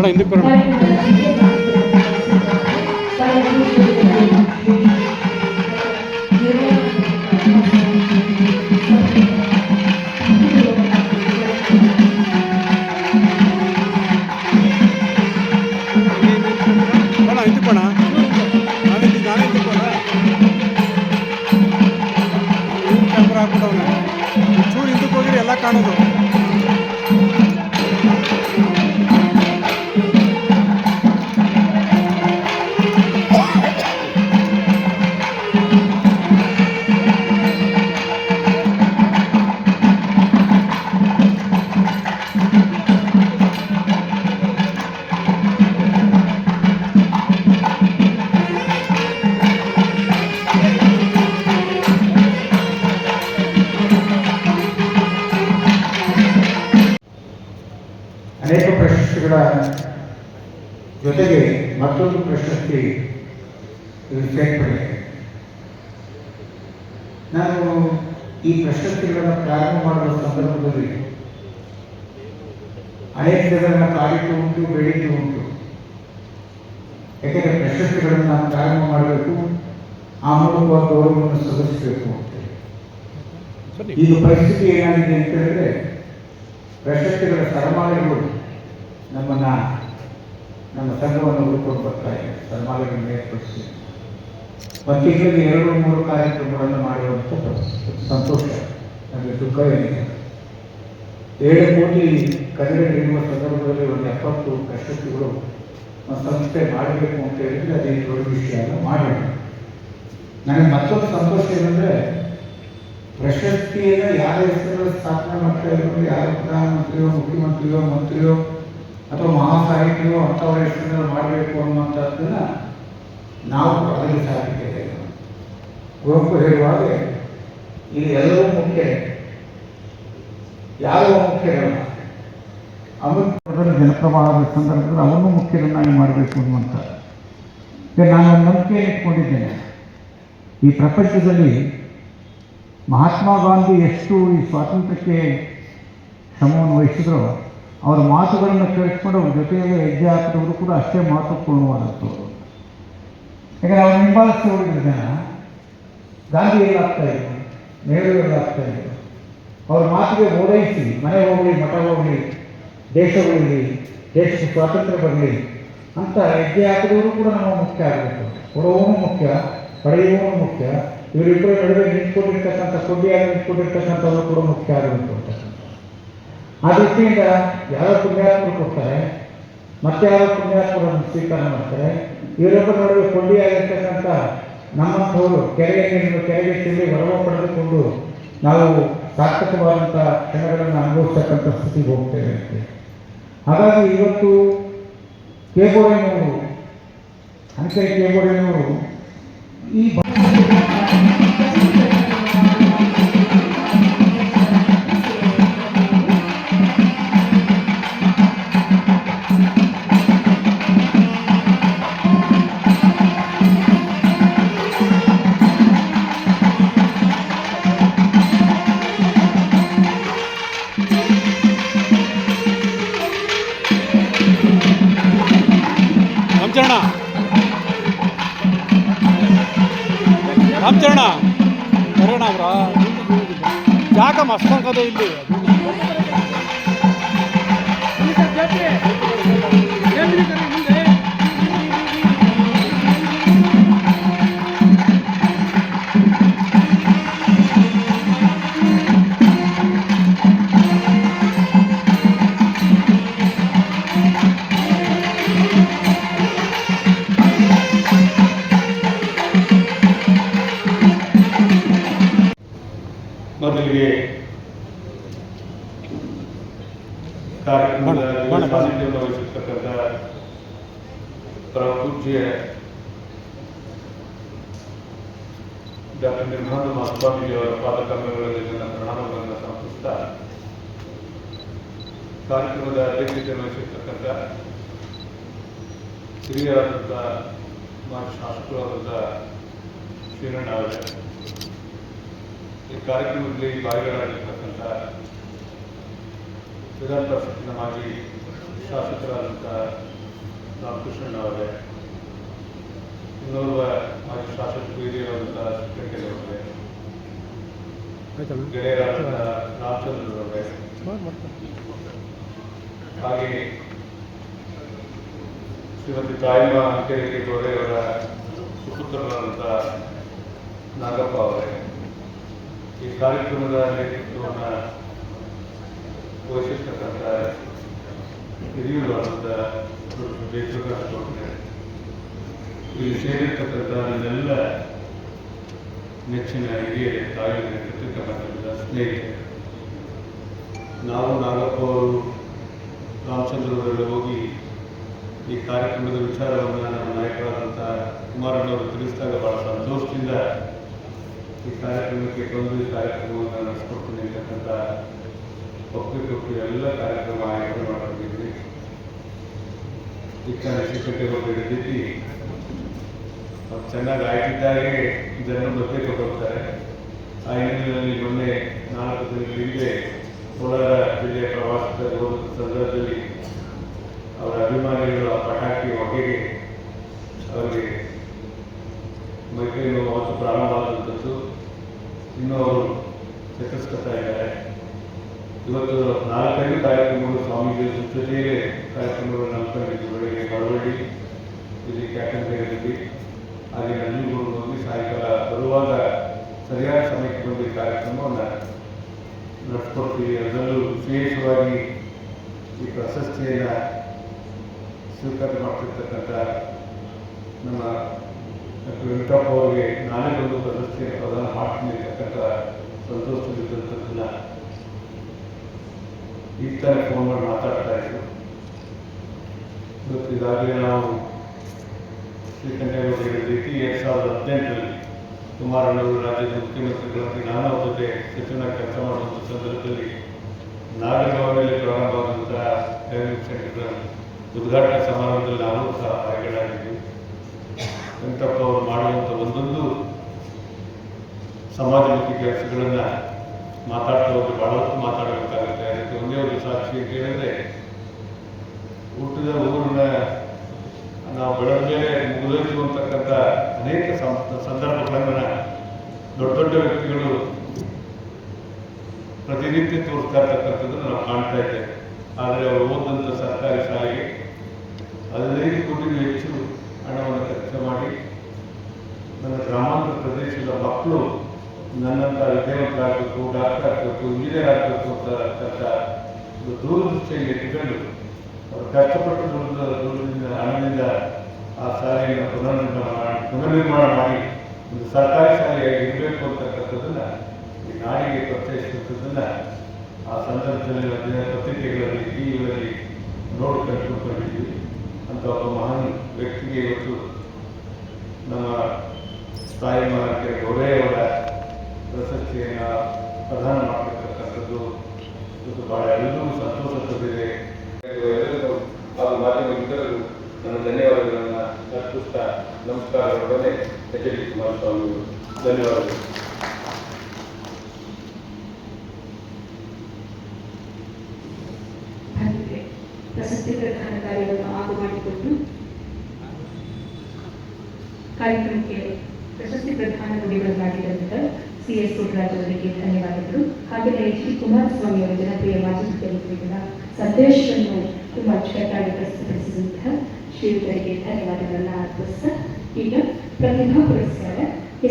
ಬೇಡ ಹಿಂದಕ್ಕೆ ಬರೋಣ. ಕ್ಯಾಮ್ರಾ ಹಾಕ್ಬಿಟ್ಟವನೆ ಚೂರು ಹಿಂದಕ್ಕೆ ಹೋಗಿರಿ ಎಲ್ಲ ಕಾಣೋದು. ಅನೇಕ ಪ್ರಶಸ್ತಿಗಳ ಜೊತೆಗೆ ಮತ್ತೊಂದು ಪ್ರಶಸ್ತಿ ಇದು ಸೇರ್ಪಡೆ. ನಾನು ಈ ಪ್ರಶಸ್ತಿಗಳನ್ನು ಪ್ರಾರಂಭ ಮಾಡುವ ಸಂದರ್ಭದಲ್ಲಿ ಅನೇಕ ಜನರನ್ನು ಕಾಡಿದ್ದು ಉಂಟು, ಬೆಳೆದು ಉಂಟು. ಯಾಕೆಂದರೆ ಪ್ರಶಸ್ತಿಗಳನ್ನು ನಾವು ಪ್ರಾರಂಭ ಮಾಡಬೇಕು, ಆ ಮೂಲಕ ಗೌರವವನ್ನು ಸಲ್ಲಿಸಬೇಕು ಅಂತೇಳಿ. ಈಗ ಪರಿಸ್ಥಿತಿ ಏನಾಗಿದೆ ಅಂತ ಹೇಳಿದ್ರೆ, ಪ್ರಶಸ್ತಿಗಳ ಸರಮಾಲೆಗಳು ನಮ್ಮ ಸಂಘವನ್ನು ಹುಡುಕೊಂಡು ಬರ್ತಾ ಇದೆ. ಸರಮಾಲೆಗಳನ್ನು ಏರ್ಪಡಿಸಿ ಒಂದು ತಿಂಗಳಿಗೆ 2-3 ಕಾರ್ಯಕ್ರಮಗಳನ್ನು ಮಾಡುವಂಥ ಸಂತೋಷ, ನನಗೆ ದುಃಖ ಏನಿದೆ. 7 ಕೋಟಿ ಕನ್ನಡಿಗರಿರುವ ಸಂದರ್ಭದಲ್ಲಿ ಒಂದು 70 ಪ್ರಶಸ್ತಿಗಳು ಸಂಸ್ಥೆ ಮಾಡಬೇಕು ಅಂತ ಹೇಳಿದ್ರೆ ಅದೇ ದೊಡ್ಡ ವಿಷಯ ಅಲ್ಲ, ಮಾಡೋಣ. ನನಗೆ ಮತ್ತೊಂದು ಸಂತೋಷ ಏನಂದರೆ, ಪ್ರಶಸ್ತಿಯನ್ನು ಯಾರ ಹೆಸರಲ್ಲಿ ಸ್ಥಾಪನೆ ಮಾಡ್ತಾ ಇದ್ರು, ಯಾರು ಪ್ರಧಾನಮಂತ್ರಿಯೋ, ಮುಖ್ಯಮಂತ್ರಿಯೋ, ಮಂತ್ರಿಯೋ ಅಥವಾ ಮಹಾಸಾಹಿತಿಯೋ ಅಂಥವರ ಹೆಸರಿನಲ್ಲಿ ಮಾಡಬೇಕು ಅನ್ನುವಂಥದ್ದನ್ನು ನಾವು ಅದಕ್ಕೆ ಸಾಧಿಸಿದ್ದೇವೆ. ಕುವೆಂಪು ಹೇಳುವಾಗ ಇದು ಎಲ್ಲವೂ ಮುಖ್ಯ, ಯಾರೋ ಮುಖ್ಯರಲ್ಲ. ಅಮೃತದಲ್ಲಿ ಜನಪ್ರವಾಹದ ಸಂದರ್ಭದಲ್ಲಿ ಅವನು ಮುಖ್ಯರನ್ನಾಗಿ ಮಾಡಬೇಕು ಅನ್ನುವಂಥ ನಾನು ಒಂದು ನಂಬಿಕೆಯನ್ನು ಇಟ್ಕೊಂಡಿದ್ದೇನೆ. ಈ ಪ್ರಪಂಚದಲ್ಲಿ ಮಹಾತ್ಮ ಗಾಂಧಿ ಎಷ್ಟು ಈ ಸ್ವಾತಂತ್ರ್ಯಕ್ಕೆ ಶ್ರಮವನ್ನು ವಹಿಸಿದ್ರು, ಅವರ ಮಾತುಗಳನ್ನು ಕೇಳಿಸ್ಕೊಂಡು ಅವ್ರ ಜೊತೆಯಲ್ಲಿ ಹೆಜ್ಜೆ ಹಾಕಿದವರು ಕೂಡ ಅಷ್ಟೇ ಮಹತ್ವಪೂರ್ಣವಾದದ್ದು. ಯಾಕಂದರೆ ಅವ್ರು ಹಿಂಬಾಲಿಸಿ ಹೋಗಿದ್ರು ಜನ. ಗಾಂಧಿ ಎಲ್ಲಾಗ್ತಾ ಇದ್ರು, ನೆಹರು ಎಲ್ಲಾಗ್ತಾ ಇದ್ರು. ಅವ್ರ ಮಾತಿಗೆ ಓಲೈಸಿ ಮನೆ ಹೋಗಲಿ, ಮಠ ಹೋಗಲಿ, ದೇಶ ಉಳಿಲಿ, ದೇಶಕ್ಕೆ ಸ್ವಾತಂತ್ರ್ಯ ಬರಲಿ ಅಂತ ಹೆಜ್ಜೆ ಹಾಕಿದವರು ಕೂಡ ನಾವು ಮುಖ್ಯ ಆಗಬೇಕು. ಕೊಡುವವನು ಮುಖ್ಯ, ಪಡೆಯುವವನು ಮುಖ್ಯ. ಇವರಿಬ್ಬರ ನಡುವೆ ನಿಂತ್ಕೊಂಡಿರ್ತಕ್ಕಂಥ ಕೊಂಡಿಯಾಗಿ ನಿಂತ್ಕೊಂಡಿರ್ತಕ್ಕಂಥವರು ಕೂಡ ಮುಖ್ಯ ಆಗಬೇಕು ಅಂತಕ್ಕಂಥ ಆ ದೃಷ್ಟಿಯಿಂದ ಯಾರೋ ಪುಣ್ಯಾತ್ಮರು ಕೊಡ್ತಾರೆ, ಮತ್ತೆ ಯಾರೋ ಪುಣ್ಯಾತ್ಮರನ್ನು ಸ್ವೀಕಾರ ಮಾಡ್ತಾರೆ. ಇವರಿಬ್ಬರ ನಡುವೆ ಕೊಂಡಿಯಾಗಿರ್ತಕ್ಕಂಥ ನಮ್ಮಂಥವರು ಕೆರೆಗೆ ಚೆಲ್ಲಿ ಹೊರವ ಪಡೆದುಕೊಂಡು ನಾವು ಸಾರ್ಥಕವಾದಂಥ ಕ್ಷಣಗಳನ್ನು ಅನುಭವಿಸ್ತಕ್ಕಂಥ ಸ್ಥಿತಿಗೆ ಹೋಗ್ತೇವೆ ಅಂತ. ಹಾಗಾಗಿ ಇವತ್ತು ಕೇಬೋಡೆಯವರು, ಅನ್ಕೈ ಕೇಬೋಡೆಯವರು ಈ ರಾಮಚರಣ ಬರೋಣ ಅವರ ಜಾಗ ಮಸ್ತ್ ಅನ್ಕದೆ ಇಲ್ಲಿ. ಮೊದಲಿಗೆ ಕಾರ್ಯಕ್ರಮದ ಸಾನ್ನಿಧ್ಯವನ್ನು ವಹಿಸಿರ್ತಕ್ಕಂಥ ಪರಮ ಪೂಜ್ಯ ಡಾಕ್ಟರ್ ನಿರ್ಮಲ ಮಹಾಸ್ವಾಮಿಜಿಯವರ ಪಾದಕರ್ಮಗಳಲ್ಲಿ ನನ್ನ ಪ್ರಣಾಮಗಳನ್ನು ಸಮರ್ಪಿಸುತ್ತಾ, ಕಾರ್ಯಕ್ರಮದ ಅಧ್ಯಕ್ಷತೆಯನ್ನು ವಹಿಸಿರ್ತಕ್ಕಂಥ ಹಿರಿಯರಾದಂಥ ಶಾಸಕರಾದಂಥ ಶ್ರೀರಣ್ಣ ಅವರೇ, ಈ ಕಾರ್ಯಕ್ರಮದಲ್ಲಿ ಭಾಗಿಗಳಾಗಿರ್ತಕ್ಕಂಥ ವಿಧಾನ ಪರಿಷತ್ತಿನ ಮಾಜಿ ಶಾಸಕರಾದಂಥ ರಾಮಕೃಷ್ಣಣ್ಣ ಅವರೇ, ಇನ್ನೋರ್ವ ಮಾಜಿ ಶಾಸಕರು ಹಿರಿಯರಾದಂಥ ಸಿಕ್ಕಂಕಲ್ ಅವರೇ, ಗೆಳೆಯರಾದಂಥ ರಾಮಚಂದ್ರರವರೇ, ಹಾಗೆಯೇ ಶ್ರೀಮತಿ ತಾಯಿಮ್ಮ ಅಂಕೆರೆಡ್ಡಿಯವರೇ ಅವರ ಸುಪುತ್ರರಾದಂಥ ನಾಗಪ್ಪ ಅವರೇ, ಈ ಕಾರ್ಯಕ್ರಮದ ನೇತೃತ್ವವನ್ನು ವಹಿಸಿರ್ತಕ್ಕಂಥ ಹಿರಿಯರಾದಂಥ ಜಯಪ್ರಕಾಶ್, ಇಲ್ಲಿ ಸೇರಿರ್ತಕ್ಕಂಥ ನನ್ನೆಲ್ಲ ನೆಚ್ಚಿನ ಹಿರಿಯ ತಾಯಿಯ ಪತ್ರಿಕಾ ಮಾಧ್ಯಮದ ಸ್ನೇಹಿತರೆ, ನಾವು ನಾಗಪ್ಪ ಅವರು ರಾಮಚಂದ್ರವರೆಲ್ಲ ಹೋಗಿ ಈ ಕಾರ್ಯಕ್ರಮದ ವಿಚಾರವನ್ನು ನಮ್ಮ ನಾಯಕರಾದಂಥ ಕುಮಾರಣ್ಣವರು ತಿಳಿಸಿದಾಗ ಭಾಳ ಸಂತೋಷದಿಂದ ಈ ಕಾರ್ಯಕ್ರಮಕ್ಕೆ ಬಂದು ಈ ಕಾರ್ಯಕ್ರಮವನ್ನು ನಡೆಸ್ಕೊಡ್ತೀನಿ ಅಂತಕ್ಕಂಥ ಒಪ್ಪಿಗೆ ಎಲ್ಲ ಕಾರ್ಯಕ್ರಮ ಆಯೋಜನೆ ಮಾಡಿಕೊಂಡಿದ್ವಿ. ಈ ಶಿಕ್ಷಕರಿಗೆ ಹಿಡಿದಿದ್ದು ಅವ್ರು ಚೆನ್ನಾಗಿ ಆಯ್ತಿದ್ದಾಗೆ ಜನರ ಮಧ್ಯೆ ಕೊಟ್ಟೋಗ್ತಾರೆ. ಆ ಹಿನ್ನೆಲೆಯಲ್ಲಿ ಮೊನ್ನೆ 4 ದಿನಗಳ ಹಿಂದೆ ಕೋಲಾರ ಜಿಲ್ಲೆಯ ಪ್ರವಾಸದ ಹೋದ ಸಂದರ್ಭದಲ್ಲಿ ಅವರ ಅಭಿಮಾನಿಗಳು ಆ ಪಟಾಕಿ ಹೊಗೆಗೆ ಅವರಿಗೆ ಮೈಕೈ ನೋವು ಅವತ್ತು ಪ್ರಾರಂಭವಾದಂಥದ್ದು. ಇನ್ನೂ ಅವರು ಚತುಷ್ಕತಾ ಇದ್ದಾರೆ. ಇವತ್ತು 4-5 ಕಾರ್ಯಕ್ರಮಗಳು ಸ್ವಾಮೀಜಿ ಜೊತೆಯೇ ಕಾರ್ಯಕ್ರಮಗಳನ್ನು ಹಮ್ಮಿಕೊಂಡಿದ್ದು. ಬೆಳಗ್ಗೆ ಮಳವಳ್ಳಿ, ಇಲ್ಲಿ ಕ್ಯಾಟನ್ಗಳಿದ್ವಿ, ಹಾಗೆ ನಂಜನಗೂಡು ಹೋಗಿ ಸಾಯಂಕಾಲ ಬರುವಾಗ ಸರಿಯಾದ ಸಮಯಕ್ಕೆ ಬಂದು ಈ ಕಾರ್ಯಕ್ರಮವನ್ನು ನಡೆಸ್ಕೊಡ್ತೀವಿ. ಅದರಲ್ಲೂ ವಿಶೇಷವಾಗಿ ಈ ಪ್ರಶಸ್ತಿಯನ್ನು ಸ್ವೀಕಾರ ಮಾಡ್ತಿರ್ತಕ್ಕಂಥ ನಮ್ಮ ಡಾಕ್ಟರ್ ವೆಂಕಟಪ್ಪ ಅವರಿಗೆ ನಾನೇ ಒಂದು ಪ್ರಶಸ್ತಿಯನ್ನು ಪ್ರದಾನ ಮಾಡ್ತೀನಿ ಅಂತಕ್ಕಂಥ ಸಂತೋಷದಲ್ಲಿದ್ದಂಥದ್ದನ್ನು ಈಗ ತಾನೇ ಫೋನ್ ಮಾಡಿ ಮಾತಾಡ್ತಾ ಇದ್ರು. ಇವತ್ತು ಈಗಾಗಲೇ ನಾವು ಶ್ರೀಕಂಠೇಗೌಡರು ಹೇಳಿದ ರೀತಿ 2018ರಲ್ಲಿ ಕುಮಾರಣ್ಣವರು ರಾಜ್ಯದ ಮುಖ್ಯಮಂತ್ರಿಗಳಾಗಿ ನಾನು ಅವ್ರ ಜೊತೆ ಸಚಿವನಾಗಿ ಕೆಲಸ ಮಾಡುವಂಥ ಸಂದರ್ಭದಲ್ಲಿ ನಾಗರಗಾಂವಲ್ಲಿ ಪ್ರಾರಂಭವಾದಂಥ ಡೈನಿಂಗ್ ಸೆಂಟರ್ನ ಉದ್ಘಾಟನಾ ಸಮಾರಂಭದಲ್ಲಿ ನಾನು ಸಹ ಭಾಗಿಗಳಾಗಿದ್ವಿ. ವೆಂಕಟಪ್ಪ ಅವರು ಮಾಡುವಂಥ ಒಂದೊಂದು ಸಮಾಜಮುಖಿ ಕೆಲಸಗಳನ್ನು ಮಾತಾಡ್ತಾ ಹೋಗಿ ಭಾಳ ಹೊತ್ತು ಮಾತಾಡಬೇಕಾಗುತ್ತೆ. ಅದಕ್ಕೆ ಒಂದೇ ಒಂದು ಸಾಕ್ಷಿ ಅಂತ ಹೇಳಿದ್ರೆ, ಹುಟ್ಟಿದ ಊರನ್ನ ನಾವು ಬೆಳೆದ ಮೇಲೆ ಮುಗಿದೋಯ್ಸುವಂತಕ್ಕಂಥ ಅನೇಕ ಸಂದರ್ಭಗಳನ್ನು ದೊಡ್ಡ ದೊಡ್ಡ ವ್ಯಕ್ತಿಗಳು ಪ್ರತಿನಿತ್ಯ ತೋರಿಸ್ತಾ ಇರ್ತಕ್ಕಂಥದ್ದನ್ನು ನಾವು ಕಾಣ್ತಾ ಇದ್ದೇವೆ. ಆದರೆ ಅವರು ಓದಿದಂಥ ಸರ್ಕಾರಿ ಶಾಲೆಗೆ 15 ಕೋಟಿಗೂ ಹೆಚ್ಚು ಹಣವನ್ನು ಖರ್ಚು ಮಾಡಿ ನನ್ನ ಗ್ರಾಮಾಂತರ ಪ್ರದೇಶದ ಮಕ್ಕಳು ನನ್ನಂಥ ವಿದ್ಯಾವಂತರಾಗಬೇಕು, ಡಾಕ್ಟರ್ ಆಗಬೇಕು, ಇಂಜಿನಿಯರ್ ಆಗಬೇಕು ಅಂತಕ್ಕಂಥ ಒಂದು ದೂರದೃಷ್ಟಿಯಲ್ಲಿ ಇಟ್ಕೊಂಡು ಅವರು ಕಷ್ಟಪಟ್ಟು ದುಡಿದ ಹಣದಿಂದ ಆ ಶಾಲೆಯನ್ನು ಪುನರ್ನಿರ್ಮಾಣ ಮಾಡಿ ಒಂದು ಸರ್ಕಾರಿ ಶಾಲೆಯಾಗಿ ಇರಬೇಕು ಅಂತಕ್ಕಂಥದ್ದನ್ನು ಈ ನಾಡಿಗೆ ಪರಿಚಯಿಸಿದ್ದನ್ನು ಆ ಸಂದರ್ಭದಲ್ಲಿ ಪತ್ರಿಕೆಗಳಲ್ಲಿ, ಟಿವಿಗಳಲ್ಲಿ ನೋಡ್ಕೊಂಡಿದ್ದೀವಿ. ಅಂತ ಒಬ್ಬ ಮಹಾನ್ ವ್ಯಕ್ತಿಗೆ ಇವತ್ತು ನಮ್ಮ ತಾಯಿಮ್ಮ ಗೌರವರ ಪ್ರಶಸ್ತಿಯನ್ನು ಪ್ರದಾನ ಮಾಡತಕ್ಕಂಥದ್ದು ಇವತ್ತು ಭಾಳ ಎಲ್ಲರೂ ಸಂತೋಷ ತಂದಿದೆ. ಹಾಗೂ ಮಾಧ್ಯಮ ಮಿತ್ರರು ನನ್ನ ಧನ್ಯವಾದಗಳನ್ನು ಅರ್ಪಿಸ್ತಾ ನಮಸ್ಕಾರಗಳೊಡನೆ ಎಚ್ ಡಿ ಕುಮಾರಸ್ವಾಮಿ ಧನ್ಯವಾದಗಳು. ಪ್ರಶಸ್ತಿ ಪ್ರದಾನ ಕಾರ್ಯವನ್ನು ಆಗು ಮಾಡಿಕೊಂಡು ಕಾರ್ಯಕ್ರಮಕ್ಕೆ ಪ್ರಶಸ್ತಿ ಪ್ರದಾನ ನುಡಿಗಳನ್ನಾಡಿದಂಥ CS ಪುಟ್ಟರಾಜ್ ಅವರಿಗೆ ಧನ್ಯವಾದಗಳು. ಹಾಗೆಯೇ ಎಚ್ ಡಿ ಕುಮಾರಸ್ವಾಮಿ ಅವರ ಜನಪ್ರಿಯ ಮಾಜಿ ಮುಖ್ಯಮಂತ್ರಿಗಳ ಸಂದೇಶವನ್ನು ತುಂಬಾ ಅಚ್ಚುಕಟ್ಟಾಗಿ ಪ್ರಸ್ತುತಪಡಿಸಿದಂತಹ ಶ್ರೀಯುತರಿಗೆ ಧನ್ಯವಾದಗಳನ್ನು ಅರ್ಪಿಸ್ತಾ ಈಗ ಪ್ರತಿಭಾ ಪುರಸ್ಕಾರ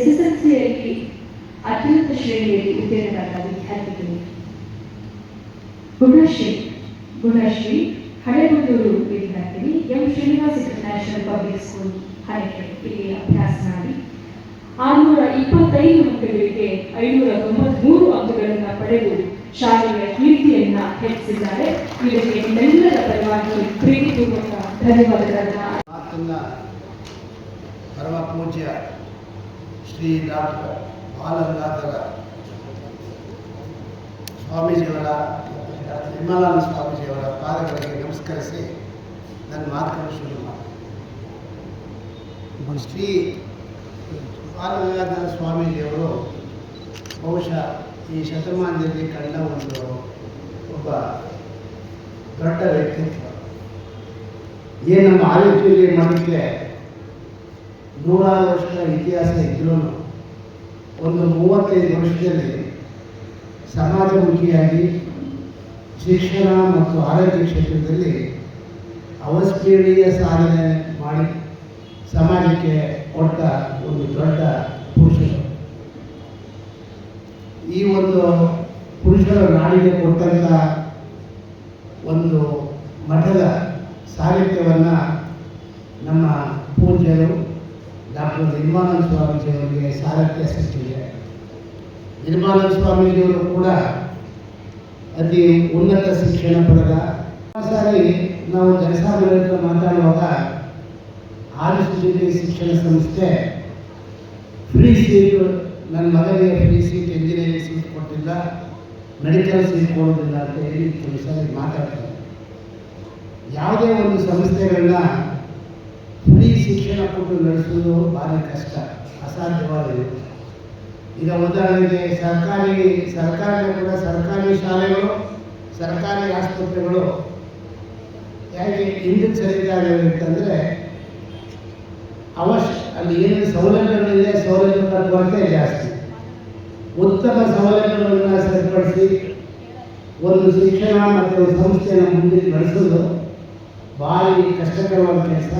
SSLCಯಲ್ಲಿ ಅತ್ಯುನ್ನತ ಶ್ರೇಣಿಯಲ್ಲಿ ಉತ್ತೀರ್ಣರಾದ ವಿದ್ಯಾರ್ಥಿಗಳು ಗುಣಶ್ರೀ ಹಳೆಗುಂದೂರು ವಿದ್ಯಾರ್ಥಿನಿ M Srinivas international public school Halekere ಇಲ್ಲಿ ಅಭ್ಯಾಸ ಮಾಡಿ 625 ಅಂಕಗಳಿಗೆ 593 ಅಂಕಗಳನ್ನು ಪಡೆದು ಶಾಲೆಯ ಕೀರ್ತಿಯನ್ನ ಹೆಚ್ಚಿಸಿದ್ದಾರೆ. ಇದಕ್ಕೆ ನಿಮ್ಮೆಲ್ಲರ ಪರವಾಗಿ ಪ್ರೀತಿಪೂರ್ವಕ ಧನ್ಯವಾದಗಳನ್ನು. ಮಾತನ್ನ ಪರಮ ಪೂಜ್ಯ ಶ್ರೀ ಡಾಕ್ಟರ್ ಬಾಲಗಂಗಾಧರ ಸ್ವಾಮೀಜಿಯವರ ನಿರ್ಮಲಾನಂದ ಸ್ವಾಮೀಜಿಯವರ ಪಾದಗಳಿಗೆ ನಮಸ್ಕರಿಸಿ ನನ್ನ ಮಾತುಗಳನ್ನು ಶುರು ಮಾಡಿ. ಶ್ರೀ ಬಾಲಗಂಗಾಧರ ಸ್ವಾಮೀಜಿಯವರು ಬಹುಶಃ ಈ ಶತಮಾನದಲ್ಲಿ ಕಂಡ ಒಬ್ಬ ದೊಡ್ಡ ವ್ಯಕ್ತಿತ್ವ. ಏನು ನಮ್ಮ ಆರೋಗ್ಯ ಮಾಡಲಿಕ್ಕೆ 100 ವರ್ಷಗಳ ಇತಿಹಾಸ ಇದ್ರೂ ಒಂದು 35 ವರ್ಷದಲ್ಲಿ ಸಮಾಜಮುಖಿಯಾಗಿ ಶಿಕ್ಷಣ ಮತ್ತು ಆರೋಗ್ಯ ಕ್ಷೇತ್ರದಲ್ಲಿ ಅವಸ್ಮರಣೀಯ ಸಾಧನೆ ಮಾಡಿ ಸಮಾಜಕ್ಕೆ ಕೊಟ್ಟ ಒಂದು ದೊಡ್ಡ ಪುರುಷರು. ಈ ಒಂದು ಪುರುಷರ ನಾಡಿಗೆ ಕೊಟ್ಟಂಥ ಒಂದು ಮಠದ ಸಾಹಿತ್ಯವನ್ನು ನಮ್ಮ ಪೂಜ್ಯರು ಡಾಕ್ಟರ್ ನಿರ್ಮಾನಂದ ಸ್ವಾಮೀಜಿಯವರಿಗೆ ಸಾರಥ್ಯ ಸಿಕ್ಕಿದೆ. ನಿರ್ಮಾನಂದ ಸ್ವಾಮೀಜಿಯವರು ಕೂಡ ಅತಿ ಉನ್ನತ ಶಿಕ್ಷಣ ಪಡೆದ. ಸಾರಿ ನಾವು ಜನಸಾಮಾನ್ಯರ ಹತ್ರ ಮಾತಾಡುವಾಗ ಆದಿಶುದ್ಧಿ ಶಿಕ್ಷಣ ಸಂಸ್ಥೆ ಫ್ರೀ ಸೀಟ್, ನನ್ನ ಮಗನಿಗೆ ಫ್ರೀ ಸೀಟ್, ಎಂಜಿನಿಯರಿಂಗ್ ಸೀಟ್ ಕೊಟ್ಟಿಲ್ಲ, ಮೆಡಿಕಲ್ ಸೀಟ್ ಕೊಡೋದಿಲ್ಲ ಅಂತ ಹೇಳಿ ಕೆಲಸ ಮಾತಾಡ್ತಾರೆ. ಯಾವುದೇ ಒಂದು ಸಂಸ್ಥೆಗಳನ್ನ ಫ್ರೀ ಶಿಕ್ಷಣ ಕೊಟ್ಟು ನಡೆಸೋದು ಭಾರಿ ಕಷ್ಟ, ಅಸಾಧ್ಯವಾಗಿದೆ. ಈಗ ಉದಾಹರಣೆಗೆ ಸರ್ಕಾರಿ ಕೂಡ ಸರ್ಕಾರಿ ಶಾಲೆಗಳು, ಸರ್ಕಾರಿ ಆಸ್ಪತ್ರೆಗಳು ಯಾಕೆ ಹಿಂದಕ್ಕೆ ಸರಿದಾಗಿವೆ ಅಂತಂದರೆ ಅಲ್ಲಿ ಏನು ಸೌಲಭ್ಯಗಳಿದೆ, ಸೌಲಭ್ಯಗಳ ಕೊರತೆ ಜಾಸ್ತಿ. ಉತ್ತಮ ಸೌಲಭ್ಯಗಳನ್ನು ಸರಿಪಡಿಸಿ ಒಂದು ಶಿಕ್ಷಣ ಮತ್ತು ಒಂದು ಸಂಸ್ಥೆಯನ್ನು ಮುಂದೆ ನಡೆಸೋದು ಭಾರಿ ಕಷ್ಟಕರವಾದ ಕೆಲಸ.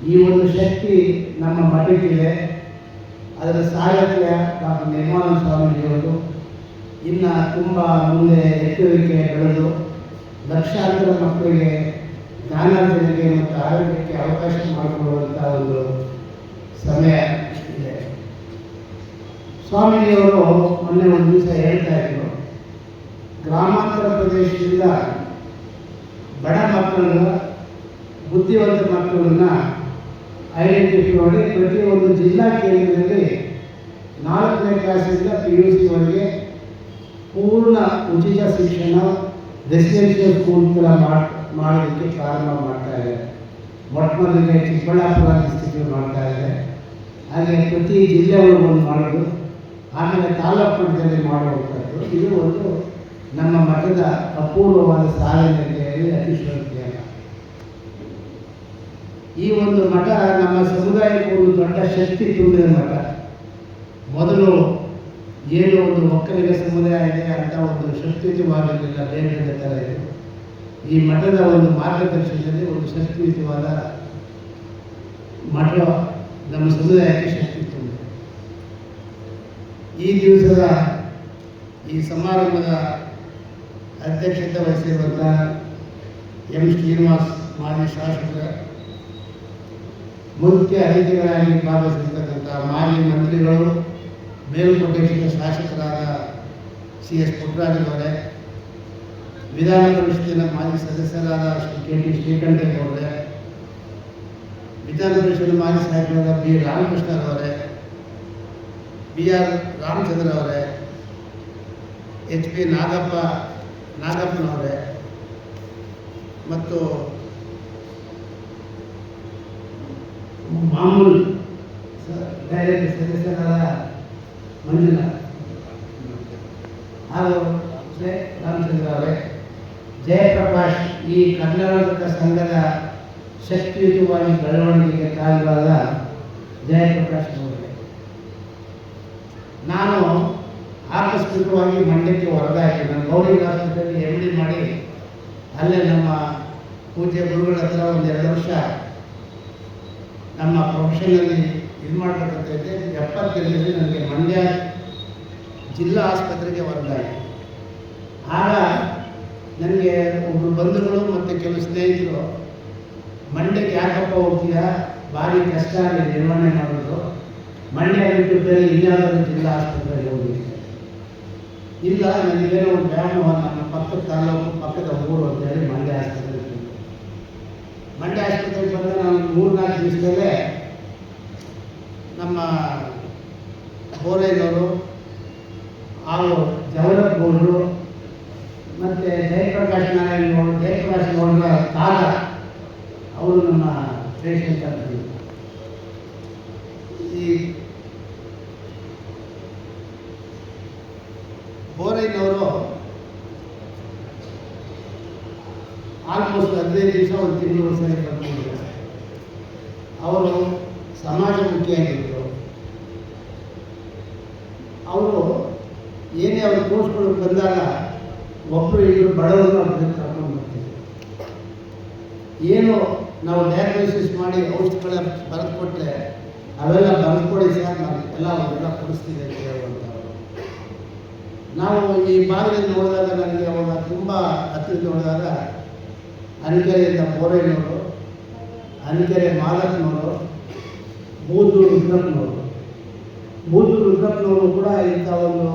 ಈ ಒಂದು ಶಕ್ತಿ ನಮ್ಮ ಮಠಕ್ಕಿದೆ. ಅದರ ಸಾರಥ್ಯ ಡಾಕ್ಟರ್ ನಿರ್ಮಾನಂದ ಸ್ವಾಮೀಜಿಯವರು ಇನ್ನು ತುಂಬ ಮುಂದೆ ಎತ್ತರಿಕೆ ಬೆಳೆದು ಲಕ್ಷಾಂತರ ಮಕ್ಕಳಿಗೆ ಜ್ಞಾನಾರ್ಜನೆಗೆ ಮತ್ತು ಆರೋಗ್ಯಕ್ಕೆ ಅವಕಾಶ ಮಾಡಿಕೊಡುವಂಥ ಒಂದು ಸಮಯ ಇದೆ. ಸ್ವಾಮೀಜಿಯವರು ಮೊನ್ನೆ ಒಂದು ದಿವಸ ಹೇಳ್ತಾ ಇದ್ರು, ಗ್ರಾಮಾಂತರ ಪ್ರದೇಶದಿಂದ ಬಡ ಮಕ್ಕಳನ್ನ, ಬುದ್ಧಿವಂತ ಮಕ್ಕಳನ್ನು ಐಡೆಂಟಿಫೈ ಮಾಡಿ ಪ್ರತಿಯೊಂದು ಜಿಲ್ಲಾ ಕೇಂದ್ರದಲ್ಲಿ 4ನೇ ಕ್ಲಾಸಿಂದ PUC ವರೆಗೆ ಪೂರ್ಣ ಉಚಿತ ಶಿಕ್ಷಣ ರೆಸಿಡೆನ್ಷಿಯಲ್ ಸ್ಕೂಲ್ಗಳ ಮಾಡೋದಕ್ಕೆ ಪ್ರಾರಂಭ ಮಾಡ್ತಾ ಇದೆ. ಮೊಟ್ಟಮೊದಲಿಗೆ ಚಿಕ್ಕಬಳ್ಳಾಪುರ ಡಿಸ್ಟ್ರಿಕ್ಟ್ ಮಾಡ್ತಾ ಇದೆ. ಹಾಗೆ ಪ್ರತಿ ಜಿಲ್ಲೆಗಳು ಒಂದು ಮಾಡೋದು, ಆಮೇಲೆ ತಾಲೂಕು ಮಟ್ಟದಲ್ಲಿ ಮಾಡುವಂಥದ್ದು. ಇದು ಒಂದು ನಮ್ಮ ಮಠದ ಅಪೂರ್ವವಾದ ಸಾಧನೆ ಅಂತ ಹೇಳಿ ಅತಿಶಯೋಕ್ತಿಯಲ್ಲ. ಈ ಒಂದು ಮಠ ನಮ್ಮ ಸಮುದಾಯಕ್ಕೆ ಒಂದು ದೊಡ್ಡ ಶಕ್ತಿ ತುಂಬಿದ ಮಠ. ಮೊದಲು ಏನು ಒಂದು ಒಕ್ಕಲಿಗ ಸಮುದಾಯ ಇದೆ ಅಂತ ಒಂದು ಶಕ್ತಿಯುತವಾಗಿರಲಿಲ್ಲ, ಬೇರೆ ಬೇರೆ ಥರ ಇದೆ. ಈ ಮಠದ ಒಂದು ಮಾರ್ಗದರ್ಶನದಲ್ಲಿ ಒಂದು ಶಕ್ತಿಯುತವಾದ ಮಠ ನಮ್ಮ ಸಮುದಾಯಕ್ಕೆ ಶಕ್ತಿ ತುಂಬಿದೆ. ಈ ದಿವಸದ ಈ ಸಮಾರಂಭದ ಅಧ್ಯಕ್ಷತೆ ವಹಿಸಿರುವಂಥ ಎಂ ಶ್ರೀನಿವಾಸ್ ಮಾಜಿ ಶಾಸಕರ, ಮುಖ್ಯ ಅತಿಥಿಗಳಾಗಿ ಭಾಗವಹಿಸಿರ್ತಕ್ಕಂಥ ಮಾಜಿ ಮಂತ್ರಿಗಳು, ಮೇಲುಕೋಟೆ ಶಾಸಕರಾದ CS ಪುಟ್ಟರಾಜರವರೇ, ವಿಧಾನ ಪರಿಷತ್ತಿನ ಮಾಜಿ ಸದಸ್ಯರಾದ ಶ್ರೀ KT ಶ್ರೀಕಂಠೇಗೌಡರೇ, ವಿಧಾನ ಪರಿಷತ್ ಮಾಜಿ ಸದಸ್ಯರಾದ B ರಾಮಕೃಷ್ಣರವರೇ, BR ರಾಮಚಂದ್ರವರೇ, HP ನಾಗಪ್ಪನವರೇ ಮತ್ತು ಮಾಮೂಲು ಡೈರೆಕ್ಟ್ ಸದಸ್ಯರಾದ ಮಂಜುನಾಥ್ ಹಾಗೂ ರಾಮಚಂದ್ರ ಅವರೇ, ಜಯಪ್ರಕಾಶ್, ಈ ಕರ್ನಾಟಕ ಸಂಘದ ಶಕ್ತಿಯುತವಾಗಿ ಬೆಳವಣಿಗೆಗೆ ಕಾರಣರಾದ ಜಯಪ್ರಕಾಶ್ ಅವರೇ, ನಾನು ಆಕಸ್ಮಿಕವಾಗಿ ಮಂಡ್ಯಕ್ಕೆ ಹೊರಗಾಯಿತು. ನಾನು ಗೌರಿ ಆಸ್ಪತ್ರೆಯಲ್ಲಿ MD ಮಾಡಿ ಅಲ್ಲೇ ನಮ್ಮ ಪೂಜ್ಯ ಗುರುಗಳ ಹತ್ರ ಒಂದು 2 ವರ್ಷ ನಮ್ಮ ಪ್ರೊಫೆಷನಲ್ಲಿ ಇದು ಮಾಡಬೇಕಂತ ಇದ್ದೆ. 72ರಲ್ಲಿ ನನಗೆ ಮಂಡ್ಯ ಜಿಲ್ಲಾ ಆಸ್ಪತ್ರೆಗೆ ವರ್ಗಾಯಿತು. ಆಗ ನನಗೆ ಒಬ್ಬರು ಬಂಧುಗಳು ಮತ್ತು ಕೆಲವು ಸ್ನೇಹಿತರು, ಮಂಡ್ಯಕ್ಕೆ ಯಾಕಪ್ಪ ಹೋಗ್ತೀಯಾ, ಭಾರಿ ಕಷ್ಟ ಅಲ್ಲಿ ನಿರ್ವಹಣೆ ಮಾಡೋದು, ಮಂಡ್ಯ ಬಿಟ್ಟು ಬೇರೆ ಇನ್ಯಾವುದಾದ್ರು ಜಿಲ್ಲಾ ಆಸ್ಪತ್ರೆಗೆ ಹೋಗಿದ್ದೆ. ಇಲ್ಲ, ನನಗೇನೋ ಒಂದು ವ್ಯಾಯಾಮ, ನಮ್ಮ ಪಕ್ಕದ ತಾಲೂಕು ಪಕ್ಕದ ಊರು ಅಂತೇಳಿ ಮಂಡ್ಯ ಆಸ್ಪತ್ರೆಗೆ ಬಂದರೆ ನಾನು 3-4 ದಿವಸದಲ್ಲೇ ನಮ್ಮ ಬೋರೈನವರು ಹಾಗೂ ಜವರಗೌಡರು ಮತ್ತು ಜಯಪ್ರಕಾಶ್ ಗೌಡರ ಕಾಲ ಅವರು ನಮ್ಮ ಪೇಷಂಟ್ ಅಂತ. ಈ ಬೋರೈನವರು ಆಲ್ಮೋಸ್ಟ್ 15 ದಿವಸ ಒಂದು ತಿಂಗಳು ಸರಿ ಬಂದಿದ್ರು. ಅವರು ಸಮಾಜಮುಖಿಯಾಗಿದ್ದರು. ಅವರು ಏನೇ ಅವ್ರ ಕೋರ್ಸ್ಗಳು ಬಂದಾಗ ಒಬ್ಬರು ಇಬ್ಬರು ಬಡವರು ಅವ್ರ ಕರ್ಕೊಂಡು ಬರ್ತೀವಿ. ಏನು ನಾವು ಡಯಾಗ್ನೋಸಿಸ್ ಮಾಡಿ ಔಷಧಿಗಳ ಬರೆದು ಕೊಟ್ಟರೆ ಅವೆಲ್ಲ ಬರೆದುಕೊಡಿ ಸರ್, ನಾವು ಎಲ್ಲ ಕೊಡಿಸ್ತಿದೆ ಅಂತ ಹೇಳುವಂಥವ್ರು. ನಾವು ಈ ಭಾಗದಲ್ಲಿ ನೋಡಿದಾಗ ನನಗೆ ಅವಾಗ ತುಂಬ ಹತ್ತಿರ ನೋಡಿದಾಗ ಅನಿಕೆರೆಯಿಂದ ಬೋರಯ್ಯನವರು, ಅನಿಕೆರೆ ಮಾಲಕ್ನವರು, ಬೂದೂರು ರುದ್ರಪ್ಪನವರು ಕೂಡ ಇಂಥ ಒಂದು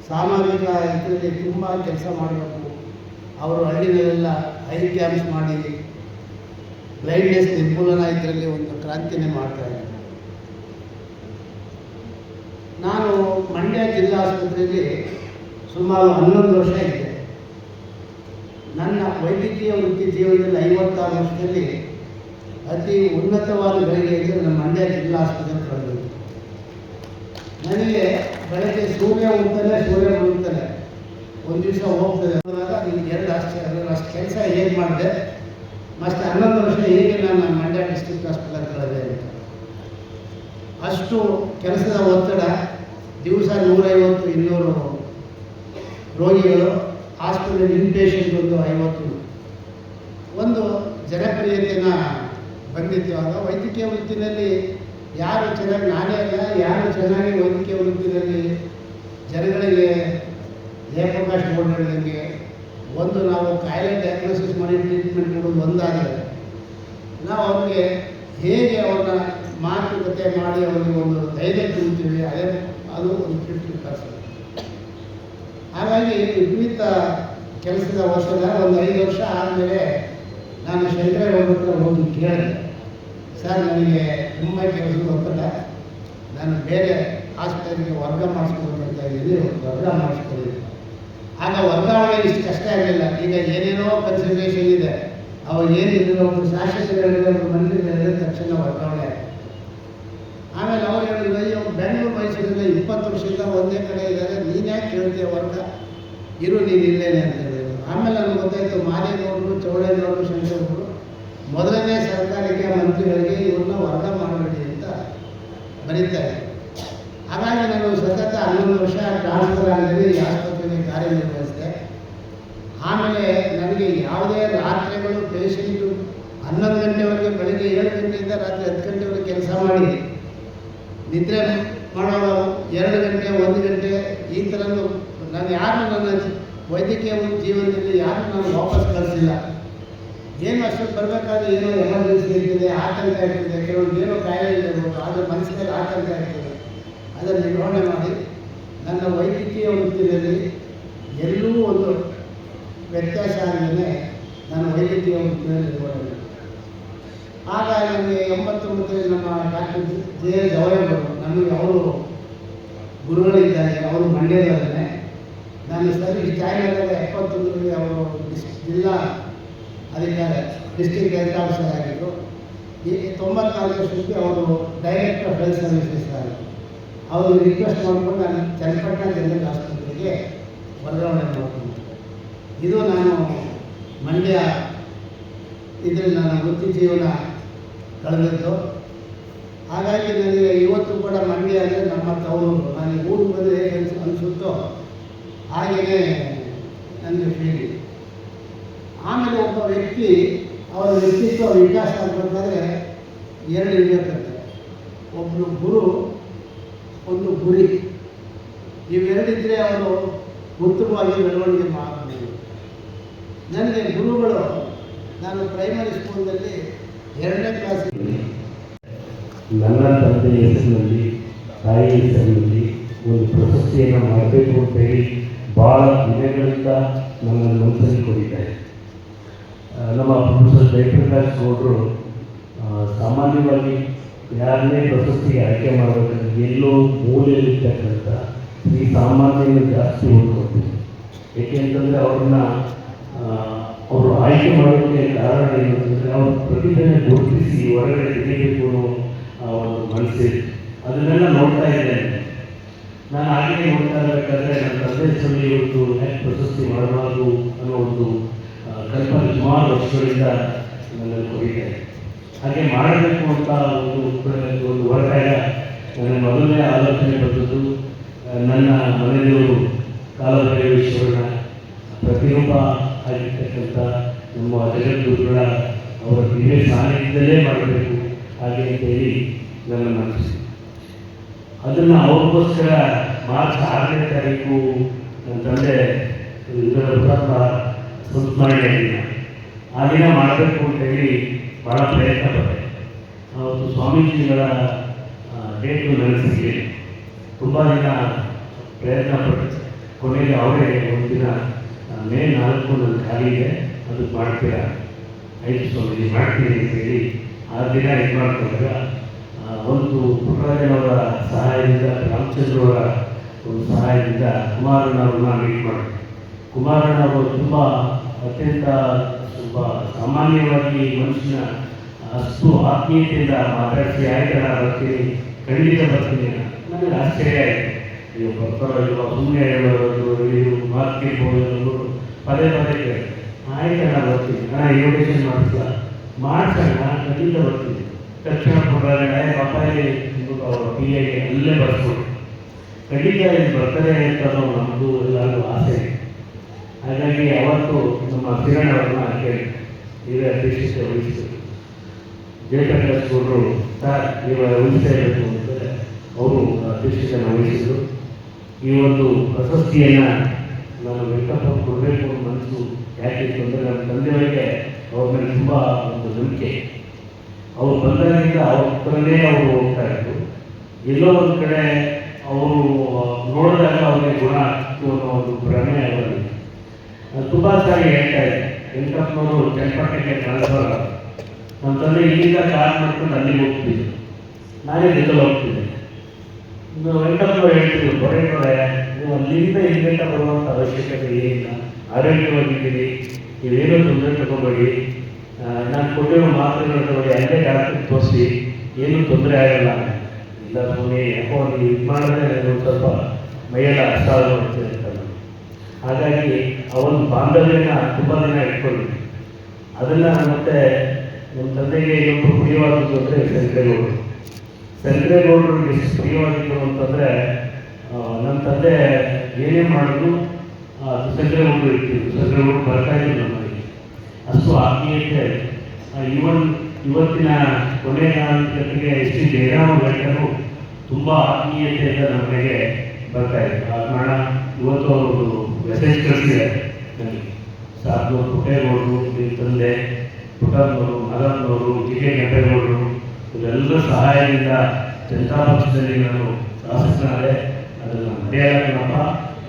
ಸಾಮಾಜಿಕ ಇದರಲ್ಲಿ ತುಂಬ ಕೆಲಸ ಮಾಡಬೇಕು. ಅವರು ಹಳ್ಳಿಗಳೆಲ್ಲ ಐ ಕ್ಯಾಂಪ್ಸ್ ಮಾಡಿ ಬ್ಲೈಂಡ್ನೆಸ್ ನಿರ್ಮೂಲನಾ ಇದರಲ್ಲಿ ಒಂದು ಕ್ರಾಂತಿನೇ ಮಾಡ್ತಾಯಿದ್ದಾರೆ. ನಾನು ಮಂಡ್ಯ ಜಿಲ್ಲಾ ಆಸ್ಪತ್ರೆಯಲ್ಲಿ ಸುಮಾರು 11 ವರ್ಷ ಇದ್ದೆ. ನನ್ನ ವೈದ್ಯಕೀಯ ವೃತ್ತಿ ಜೀವನದಲ್ಲಿ 56 ವರ್ಷದಲ್ಲಿ ಅತಿ ಉನ್ನತವಾದ ಗಳಿಗೆ ಇದ್ದರೆ ನನ್ನ ಮಂಡ್ಯ ಜಿಲ್ಲಾ ಆಸ್ಪತ್ರೆ ಕಳೆದಿತ್ತು. ನನಗೆ ಬೆಳಗ್ಗೆ ಸೂರ್ಯ ಮುಳುಗ್ತಾನೆ, ಒಂದು ದಿವಸ ಹೋಗ್ತದೆ ಅಂದಾಗ ನಿಮ್ಗೆ 2 ಆಶ್ಚರ್ಯ, ಅಷ್ಟು ಕೆಲಸ ಹೇಗೆ ಮಾಡಿದೆ, ಮತ್ತು 11 ವರ್ಷ ಹೇಗೆ ನಾನು ಮಂಡ್ಯ ಡಿಸ್ಟ್ರಿಕ್ಟ್ ಹಾಸ್ಪಿಟಲ್ ಕಳೆದೆ ಅಂತ. ಅಷ್ಟು ಕೆಲಸದ ಒತ್ತಡ, ದಿವಸ 150-200 ರೋಗಿಗಳು, ಹಾಸ್ಪಿಟಲ್ ಇನ್ಪೇಷೆಂಟ್ ಒಂದು 50, ಒಂದು ಜನಪ್ರಿಯತೆಯನ್ನು ಬಂದಿತ್ತು. ಆಗ ವೈದ್ಯಕೀಯ ವೃತ್ತಿನಲ್ಲಿ ಯಾರು ಚೆನ್ನಾಗಿ, ನಾನೇ ಅಲ್ಲ, ಯಾರು ಚೆನ್ನಾಗಿ ವೈದ್ಯಕೀಯ ವೃತ್ತಿನಲ್ಲಿ ಜನಗಳಿಗೆ ಜಯಪ್ರಕಾಶ್ ನೋಡಿದಂಗೆ ಒಂದು ನಾವು ಕಾಯಿಲೆ ಡಯಾಗ್ನೋಸಿಸ್ ಮಾಡಿ ಟ್ರೀಟ್ಮೆಂಟ್ ಕೊಡೋದು ಒಂದಾದರೆ, ನಾವು ಅವ್ರಿಗೆ ಹೇಗೆ ಅವ್ರನ್ನ ಮಾತುಕತೆ ಮಾಡಿ ಅವ್ರಿಗೆ ಒಂದು ಧೈರ್ಯ ತುಂಬ್ತೀವಿ, ಅದು ಒಂದು 50%. ಹಾಗಾಗಿ ವಿಪರೀತ ಕೆಲಸದ ವರ್ಷದ ಒಂದು 5 ವರ್ಷ ಆದಮೇಲೆ ನಾನು ಶಂಕರೇಗೌಡರ ಹತ್ರ ಹೋಗಿ ಕೇಳಿದೆ, ಸರ್ ನನಗೆ ತುಂಬ ಕೆಲಸದ ಒತ್ತಡ, ನಾನು ಬೇರೆ ಆಸ್ಪತ್ರೆಗೆ ವರ್ಗ ಮಾಡಿಸ್ಕೊಳ್ತಾ ಇದ್ದೀನಿ, ವರ್ಗ ಮಾಡಿಸ್ಕೊಂಡಿದ್ದೀನಿ. ಆಗ ವರ್ಗಾವಣೆ ಇಷ್ಟು ಕಷ್ಟ ಇರಲಿಲ್ಲ. ಈಗ ಏನೇನೋ ಕನ್ಸಿಡರೇಷನ್ ಇದೆ, ಅವಾಗ ಏನಿದ್ರು ಒಬ್ಬರು ಶಾಸಕರಿದ್ದಾರೆ, ಒಬ್ಬರು ಮಂತ್ರಿಗಳಿದ್ದಾರೆ, ತಕ್ಷಣ ವರ್ಗಾವಣೆ ಆಯಿತು. ಆಮೇಲೆ ಅವ್ರು ಹೇಳಿದ್ರು, ಅಯ್ಯೋ ಬೆಂಗಳೂರು ಮೈಸೂರಿಂದ 20 ವರ್ಷದಿಂದ ಒಂದೇ ಕಡೆ ಇದ್ದಾರೆ, ನೀನು ಯಾಕೆ ಕೇಳ್ತೀಯ ವರ್ಗ, ಇರು ನೀನು ಇಲ್ಲೇನೆ ಅಂತ ಹೇಳಿದ್ರು. ಆಮೇಲೆ ನನಗೆ ಗೊತ್ತಾಯಿತು, ಮಾದೇಗೌಡರು, ಚೌಡೇಗೌಡರು, ಶಂಕರಗೌಡರು ಮೊದಲನೇ ಸರ್ಕಾರಕ್ಕೆ ಮಂತ್ರಿಗಳಿಗೆ ಇವ್ರನ್ನ ವರ್ಗ ಮಾಡಬೇಡಿ ಅಂತ ಬರೀತಾರೆ. ಹಾಗಾಗಿ ನಾನು ಸತತ 11 ವರ್ಷ ಟ್ರಾನ್ಸ್ಫರ್ ಆಗಿ ಈ ಆಸ್ಪತ್ರೆಗೆ ಕಾರ್ಯನಿರ್ವಹಿಸಿದೆ. ಆಮೇಲೆ ನನಗೆ ಯಾವುದೇ ರಾತ್ರಿಗಳು ಪೇಷೆಂಟು 11 ಗಂಟೆವರೆಗೆ, ಬೆಳಗ್ಗೆ 7 ಗಂಟೆಯಿಂದ ರಾತ್ರಿ 10 ಗಂಟೆವರೆಗೆ ಕೆಲಸ ಮಾಡಿ ನಿದ್ರೆ ಮಾಡೋದು 2 ಗಂಟೆ 1 ಗಂಟೆ ಈ ಥರದ್ದು ನಾನು ಯಾರು ನನ್ನ ವೈದ್ಯಕೀಯ ಜೀವನದಲ್ಲಿ ಯಾರು ನಾನು ವಾಪಸ್ ಕಳಿಸಿಲ್ಲ. ಏನು ಅಷ್ಟೊತ್ತು ಬರಬೇಕಾದ್ರೆ ಏನೋ ಎಮರ್ಜೆನ್ಸಿ ಇರ್ತದೆ, ಆತಂಕ ಇರ್ತದೆ, ಕೆಲವೊಂದು ಏನೋ ಕಾಯಿಲೆ ಇರಬಹುದು, ಆದರೆ ಮನಸ್ಸಿನಲ್ಲಿ ಆತಂಕ ಇರ್ತದೆ. ಅದನ್ನು ನಿರ್ವಹಣೆ ಮಾಡಿ ನನ್ನ ವೈದ್ಯಕೀಯ ವೃತ್ತಿಯಲ್ಲಿ ಎಲ್ಲೂ ಒಂದು ವ್ಯತ್ಯಾಸ ಆಗದೇ ನಾನು ವೈದ್ಯಕೀಯ ವೃತ್ತಿಯಲ್ಲಿ ನಿರ್ವಹಣೆ. ಆಗ ನನಗೆ 89 ನಮ್ಮ ಡಾಕ್ಟರ್ ಜೆ ಜವರೇಗೌಡರು, ನಮಗೆ ಅವರು ಗುರುಗಳಿದ್ದಾರೆ, ಅವರು ಮಂಡ್ಯದಲ್ಲೇ. ನಾನು ಸರ್ವಿಸ್ ಜಾಯ್ನ್ ಆದಾಗ 71ರಲ್ಲಿ ಅವರು ಜಿಲ್ಲಾ ಅಧಿಕಾರಿ, ಡಿಸ್ಟ್ರಿಕ್ಟ್ ಹೆಲ್ತ್ ಆಫೀಸರ್ ಆಗಿದ್ದರು. ಈ 94 ವರ್ಷಕ್ಕೆ ಅವರು ಡೈರೆಕ್ಟರ್ ಆಫ್ ಹೆಲ್ತ್ ಸರ್ವಿಸಸ್ ಆಗಿದ್ದರು. ಅವರು ರಿಕ್ವೆಸ್ಟ್ ಮಾಡಿಕೊಂಡು ನಾನು ಚನ್ನಪಟ್ಟಣ ಜನರಲ್ ಆಸ್ಪತ್ರೆಗೆ ವರ್ಗಾವಣೆ ಮಾಡಿಕೊಂಡು, ಇದು ನಾನು ಮಂಡ್ಯ ಇದರಲ್ಲಿ ನನ್ನ ವೃತ್ತಿ ಜೀವನ ಕಳೆದಿದ್ದು. ಹಾಗಾಗಿ ನನಗೆ ಇವತ್ತು ಕೂಡ ಮಂಡ್ಯ ಅಂದರೆ ನಮ್ಮ ತವರು. ನನಗೆ ಊರು ಬಂದರೆ ಹೇಗೆ ಅನಿಸುತ್ತೋ ಹಾಗೆಯೇ ನನಗೆ ಫೀಲಿಂಗ್. ಆಮೇಲೆ ಒಬ್ಬ ವ್ಯಕ್ತಿ ಅವರ ವ್ಯಕ್ತಿತ್ವ ವಿಕಾಸ ಆಗಬೇಕಾದ್ರೆ 2 ಇರಬೇಕಂತೆ, ಒಬ್ಬರು ಗುರು, ಒಂದು ಗುರಿ. ಇವೆರಡಿದ್ದರೆ ಅವರು ಉತ್ತಮವಾಗಿ ಬೆಳವಣಿಗೆ ಮಾಡಬಹುದು. ನನಗೆ ಗುರುಗಳು, ನಾನು ಪ್ರೈಮರಿ ಸ್ಕೂಲ್ನಲ್ಲಿ 2ನೇ ಕ್ಲಾಸಿಗೆ ನನ್ನ ತಂದೆ ಹೆಸರಿನಲ್ಲಿ, ತಾಯಿ ಹೆಸರಿನಲ್ಲಿ ಒಂದು ಪ್ರಶಸ್ತಿಯನ್ನು ಮಾಡಬೇಕು ಅಂತ ಹೇಳಿ ಭಾಳ ದಿನಗಳಿಂದ ನನ್ನ ಮನಸ್ಸಲ್ಲಿ ಕೊಟ್ಟಿದ್ದಾರೆ. ನಮ್ಮ ಪ್ರೊಫೆಸರ್ ಜಯಪ್ರಕಾಶ್ ಗೌಡರು ಸಾಮಾನ್ಯವಾಗಿ ಯಾರನ್ನೇ ಪ್ರಶಸ್ತಿಗೆ ಆಯ್ಕೆ ಮಾಡಬೇಕಂದ್ರೆ ಎಲ್ಲೋ ಮೂಲೆಯಲ್ಲಿರ್ತಕ್ಕಂಥ ಈ ಸಾಮಾನ್ಯವನ್ನು ಜಾಸ್ತಿ ಓದ್ಕೊಳ್ತೀವಿ. ಏಕೆಂತಂದರೆ ಅವರು ಆಯ್ಕೆ ಮಾಡೋದಕ್ಕೆ ಕಾರಣ ಏನು ಅಂತಂದರೆ ಅವ್ರ ಪ್ರತಿಭೆಯನ್ನು ಗುರುತಿಸಿ ಹೊರಗಡೆ ತೆಗೆಯಬೇಕು ಅನ್ನೋ ಒಂದು ಮನಸ್ಸಿದೆ. ಅದನ್ನೆಲ್ಲ ನೋಡ್ತಾ ಇದ್ದೇನೆ ನಾನು. ಹಾಗೆ ನೋಡ್ತಾ ಇರಬೇಕಾದ್ರೆ ನನ್ನ ತಂದೆ ಹೆಸರಲ್ಲಿ ಇವತ್ತು ಯಾಕೆ ಪ್ರಶಸ್ತಿ ಮಾಡಬಾರ್ದು ಅನ್ನೋ ಒಂದು ಕಲ್ಪನೆ ಸುಮಾರು ವರ್ಷಗಳಿಂದ ನನ್ನಲ್ಲಿ ಕೊಟ್ಟಿದ್ದಾರೆ. ಹಾಗೆ ಮಾಡಬೇಕು ಅಂತ ಒಂದು ಹೊರಟಾಗ ನನ್ನ ಮೊದಲನೇ ಆಲೋಚನೆ ಬಂದದ್ದು ನನ್ನ ಮನೆಯವರು ಕಾಲಭೈರವೇಶ್ವರನ ಪ್ರತಿರೂಪ ಆಗಿರ್ತಕ್ಕಂಥ ನಮ್ಮ ಜಗದ್ಗುರುಗಳ ಅವರ ದಿವ್ಯ ಸಾನ್ನಿಧ್ಯದಲ್ಲೇ ಮಾಡಬೇಕು ಹಾಗೆ ಅಂತೇಳಿ ನನ್ನ ಮನಸ್ಸು. ಅದನ್ನು ಅವ್ರಿಗೋಸ್ಕರ ಮಾರ್ಚ್ 6ನೇ ತಾರೀಕು ನನ್ನ ತಂದೆ ಇದರ ಹುಟ್ಟಹಬ್ಬ ಸಂಸ್ಮರಣೆ ದಿನ ಆ ದಿನ ಮಾಡಬೇಕು ಅಂತೇಳಿ ಭಾಳ ಪ್ರಯತ್ನ ಪಟ್ಟೆ. ಅವತ್ತು ಸ್ವಾಮೀಜಿಗಳ ಡೇಟು ನನಗೆ ಸಿಗಲಿಲ್ಲ. ತುಂಬ ದಿನ ಪ್ರಯತ್ನ ಪಟ್ಟು ಕೊನೆಗೆ ಅವರೇ ಒಂದು ದಿನ ಮೇ 4 ನನ್ನ ಖಾಲಿ ಇದೆ, ಅದಕ್ಕೆ ಮಾಡ್ತೀರಾ? ಆಯಿತು ಸ್ವಾಮೀಜಿ ಮಾಡ್ತೀನಿ ಅಂತೇಳಿ ಆ ದಿನ ಇದು ಮಾಡಿಕೊಂಡಾಗ ಒಂದು ಪುಟ್ಟರಾಜನವರ ಸಹಾಯದಿಂದ, ರಾಮಚಂದ್ರವರ ಒಂದು ಸಹಾಯದಿಂದ ಕುಮಾರಣ್ಣವ್ರನ್ನ ಮೀಟ್ ಮಾಡಿದೆ. ಕುಮಾರಣ್ಣವರು ತುಂಬ ಅತ್ಯಂತ ಸ್ವಲ್ಪ ಸಾಮಾನ್ಯವಾಗಿ ಮನುಷ್ಯನ ಅಷ್ಟು ಆತ್ಮೀಯತೆಯಿಂದ ಮಾತಾಡಿಸಿ ಆಯ್ತಲ್ಲ ಬರ್ತೀನಿ, ಖಂಡಿತ ಬರ್ತೀನಿ. ನನಗೆ ಆಶ್ಚರ್ಯ ಆಯಿತು. ನೀವು ಬರ್ತಾರೋ ಇಲ್ವ, ಸುಮ್ಮನೆ ಹೇಳೋದು, ನೀವು ಮಾರ್ಕೆಟ್ ಹೋಗೋದು ಪದೇ ಪದೇ ಕೇಳಿ ಆಯ್ತಲ್ಲ ಬರ್ತೀನಿ, ನಾನು ಇನ್ವಿಟೇಷನ್ ಮಾಡಿಸೋಣ ಖಂಡಿತ ಬರ್ತೀನಿ. ತಕ್ಷಣ ಕೊಟ್ಟಾಗ ಪಪ್ಪಾಯಿ ಅವ್ರ ಪಿ ಐಗೆ ಅಲ್ಲೇ ಬರ್ಸ್ಕೊಂಡು ಖಂಡಿತ ಇದು ಬರ್ತಾರೆ ಅಂತ ನಮ್ಮದು ಎಲ್ಲರೂ ಆಸೆ. ಹಾಗಾಗಿ ಅವತ್ತು ನಮ್ಮ ಕಿರಣ್ ಅವ್ರನ್ನ ಕೇಳಿ ನೀವೇ ಅಧ್ಯಕ್ಷತೆ ವಹಿಸಿದರು. ಜಯಪ್ರಕಾಶ್ ಗೌಡರು ಸರ್ ನೀವು ವಹಿಸ್ತಾ ಇರಬೇಕು ಅಂತಂದರೆ ಅವರು ಅಧ್ಯಕ್ಷತೆಯನ್ನು ವಹಿಸಿದರು. ಈ ಒಂದು ಪ್ರಶಸ್ತಿಯನ್ನು ನಾನು ವೆಂಕಟಪ್ಪ ಕೊಡಬೇಕು ಅನ್ನೋ ಮನಸ್ಸು ಯಾಕಿತ್ತು ಅಂದರೆ ನನ್ನ ತಂದೆಯವರಿಗೆ ಅವ್ರ ಮೇಲೆ ತುಂಬ ಒಂದು ನಂಬಿಕೆ. ಅವ್ರು ಬಂದಾಗಿಂದ ಅವ್ರ ಹತ್ರನೇ ಅವರು ಹೋಗ್ತಾ ಇದ್ರು. ಎಲ್ಲೋ ಒಂದು ಕಡೆ ಅವರು ನೋಡಿದಾಗ ಅವ್ರಿಗೆ ಗುಣ ಆಗ್ತು ಅನ್ನೋ ಒಂದು ಭ್ರಮೆ ಅವರಲ್ಲಿ. ತುಂಬ ಸಾರಿ ಹೇಳ್ತಾ ಇದ್ದೆ, ವೆಂಕಟಪ್ಪನವರು ಚನ್ನಪಟ್ಟಣಕ್ಕೆ ಟ್ರಾನ್ಸ್ಫರ್ ಆಗ ನಮ್ಮ ತಂದೆ ಇಲ್ಲಿಂದ ಕಾರ್ ಮಾಡ್ಕೊಂಡು ಅಲ್ಲಿಗೆ ಹೋಗ್ತಿದ್ರು, ನಾನೇ ಜೊತೆ ಹೋಗ್ತಿದ್ದೆ. ವೆಂಕಟಪ್ಪನವರು ಹೇಳ್ತಿದ್ರು, ಬರೋಣ ನೀವು ಅಲ್ಲಿಂದ ಇಲ್ಲಿಂದ ಬರುವಂಥ ಅವಶ್ಯಕತೆ ಏನಿಲ್ಲ, ಆರೋಗ್ಯವಾಗಿದ್ದೀರಿ, ನೀವೇನೋ ತೊಂದರೆ ತಗೋಬೇಡಿ, ನಾನು ಕೊಟ್ಟಿರೋ ಮಾತ್ರೆಗಳು ತಗೊಳ್ಳಿ, ಅಲ್ಲೇ ಡಾಕ್ಟರ್ ತೋರಿಸಿ, ಏನೂ ತೊಂದರೆ ಆಗಲ್ಲ. ಇಲ್ಲ ಸುಮ್ಮನೆ ಯಾಕೋ ನೀವು ಇದು ಮಾಡಿದ್ರೆ ಒಂದು ಸ್ವಲ್ಪ ಮೈಯೆಲ್ಲ ಅಷ್ಟಾಗ ಮಾಡ್ತೇನೆ ಅಂತ. ಹಾಗಾಗಿ ಆ ಒಂದು ಬಾಂಧವ್ಯನ ತುಂಬ ದಿನ ಇಟ್ಕೊಂಡಿದ್ವಿ. ಅದನ್ನು ಮತ್ತೆ ನಮ್ಮ ತಂದೆಗೆ ಇನ್ನೊಬ್ಬರು ಪ್ರಿಯವಾದದ್ದು ಅಂದರೆ ಶಂಕರೇಗೌಡರು. ಶಂಕರೇಗೌಡರಿಗೆ ಎಷ್ಟು ಪ್ರಿಯವಾಗಿದ್ದು ಅಂತಂದರೆ ನಮ್ಮ ತಂದೆ ಏನೇ ಮಾಡಿದ್ರು ಶಂಕರೇಗೌಡರು ಇರ್ತಿದ್ರು. ಶಂಕರೇಗೌಡರು ಬರ್ತಾ ಇದ್ರು ನಮ್ಮಲ್ಲಿ, ಅಷ್ಟು ಆತ್ಮೀಯತೆ. ಇವತ್ತಿನ ಕೊನೆಯ ಜೊತೆಗೆ ಎಷ್ಟು ಜಯರಾಮ ವೆಂಕಟರು ತುಂಬ ಆತ್ಮೀಯತೆಯಿಂದ ನಮಗೆ ಬರ್ತಾ ಇದ್ರು. ಆ ಕಾರಣ ಇವತ್ತು ಅವರು ಮೆಸೇಜ್ ಕಳಿಸಿದ್ದಾರೆ ನನಗೆ. ಸಾಧು ಪುಟ್ಟೇಗೌಡರು, ನಿಮ್ಮ ತಂದೆ ಪುಟ್ಟಪ್ಪನವರು, ಮದನ್ನವರು, ಜಿ ಕೆ ಗಂಟೇಗೌಡರು ಇವರೆಲ್ಲರ ಸಹಾಯದಿಂದ ಜನತಾ ಪಕ್ಷದಲ್ಲಿ ನಾನು ಶಾಸಕನಾದೆ. ಅದನ್ನು ಮರೆಯಾಗಲ್ಲಪ್ಪ,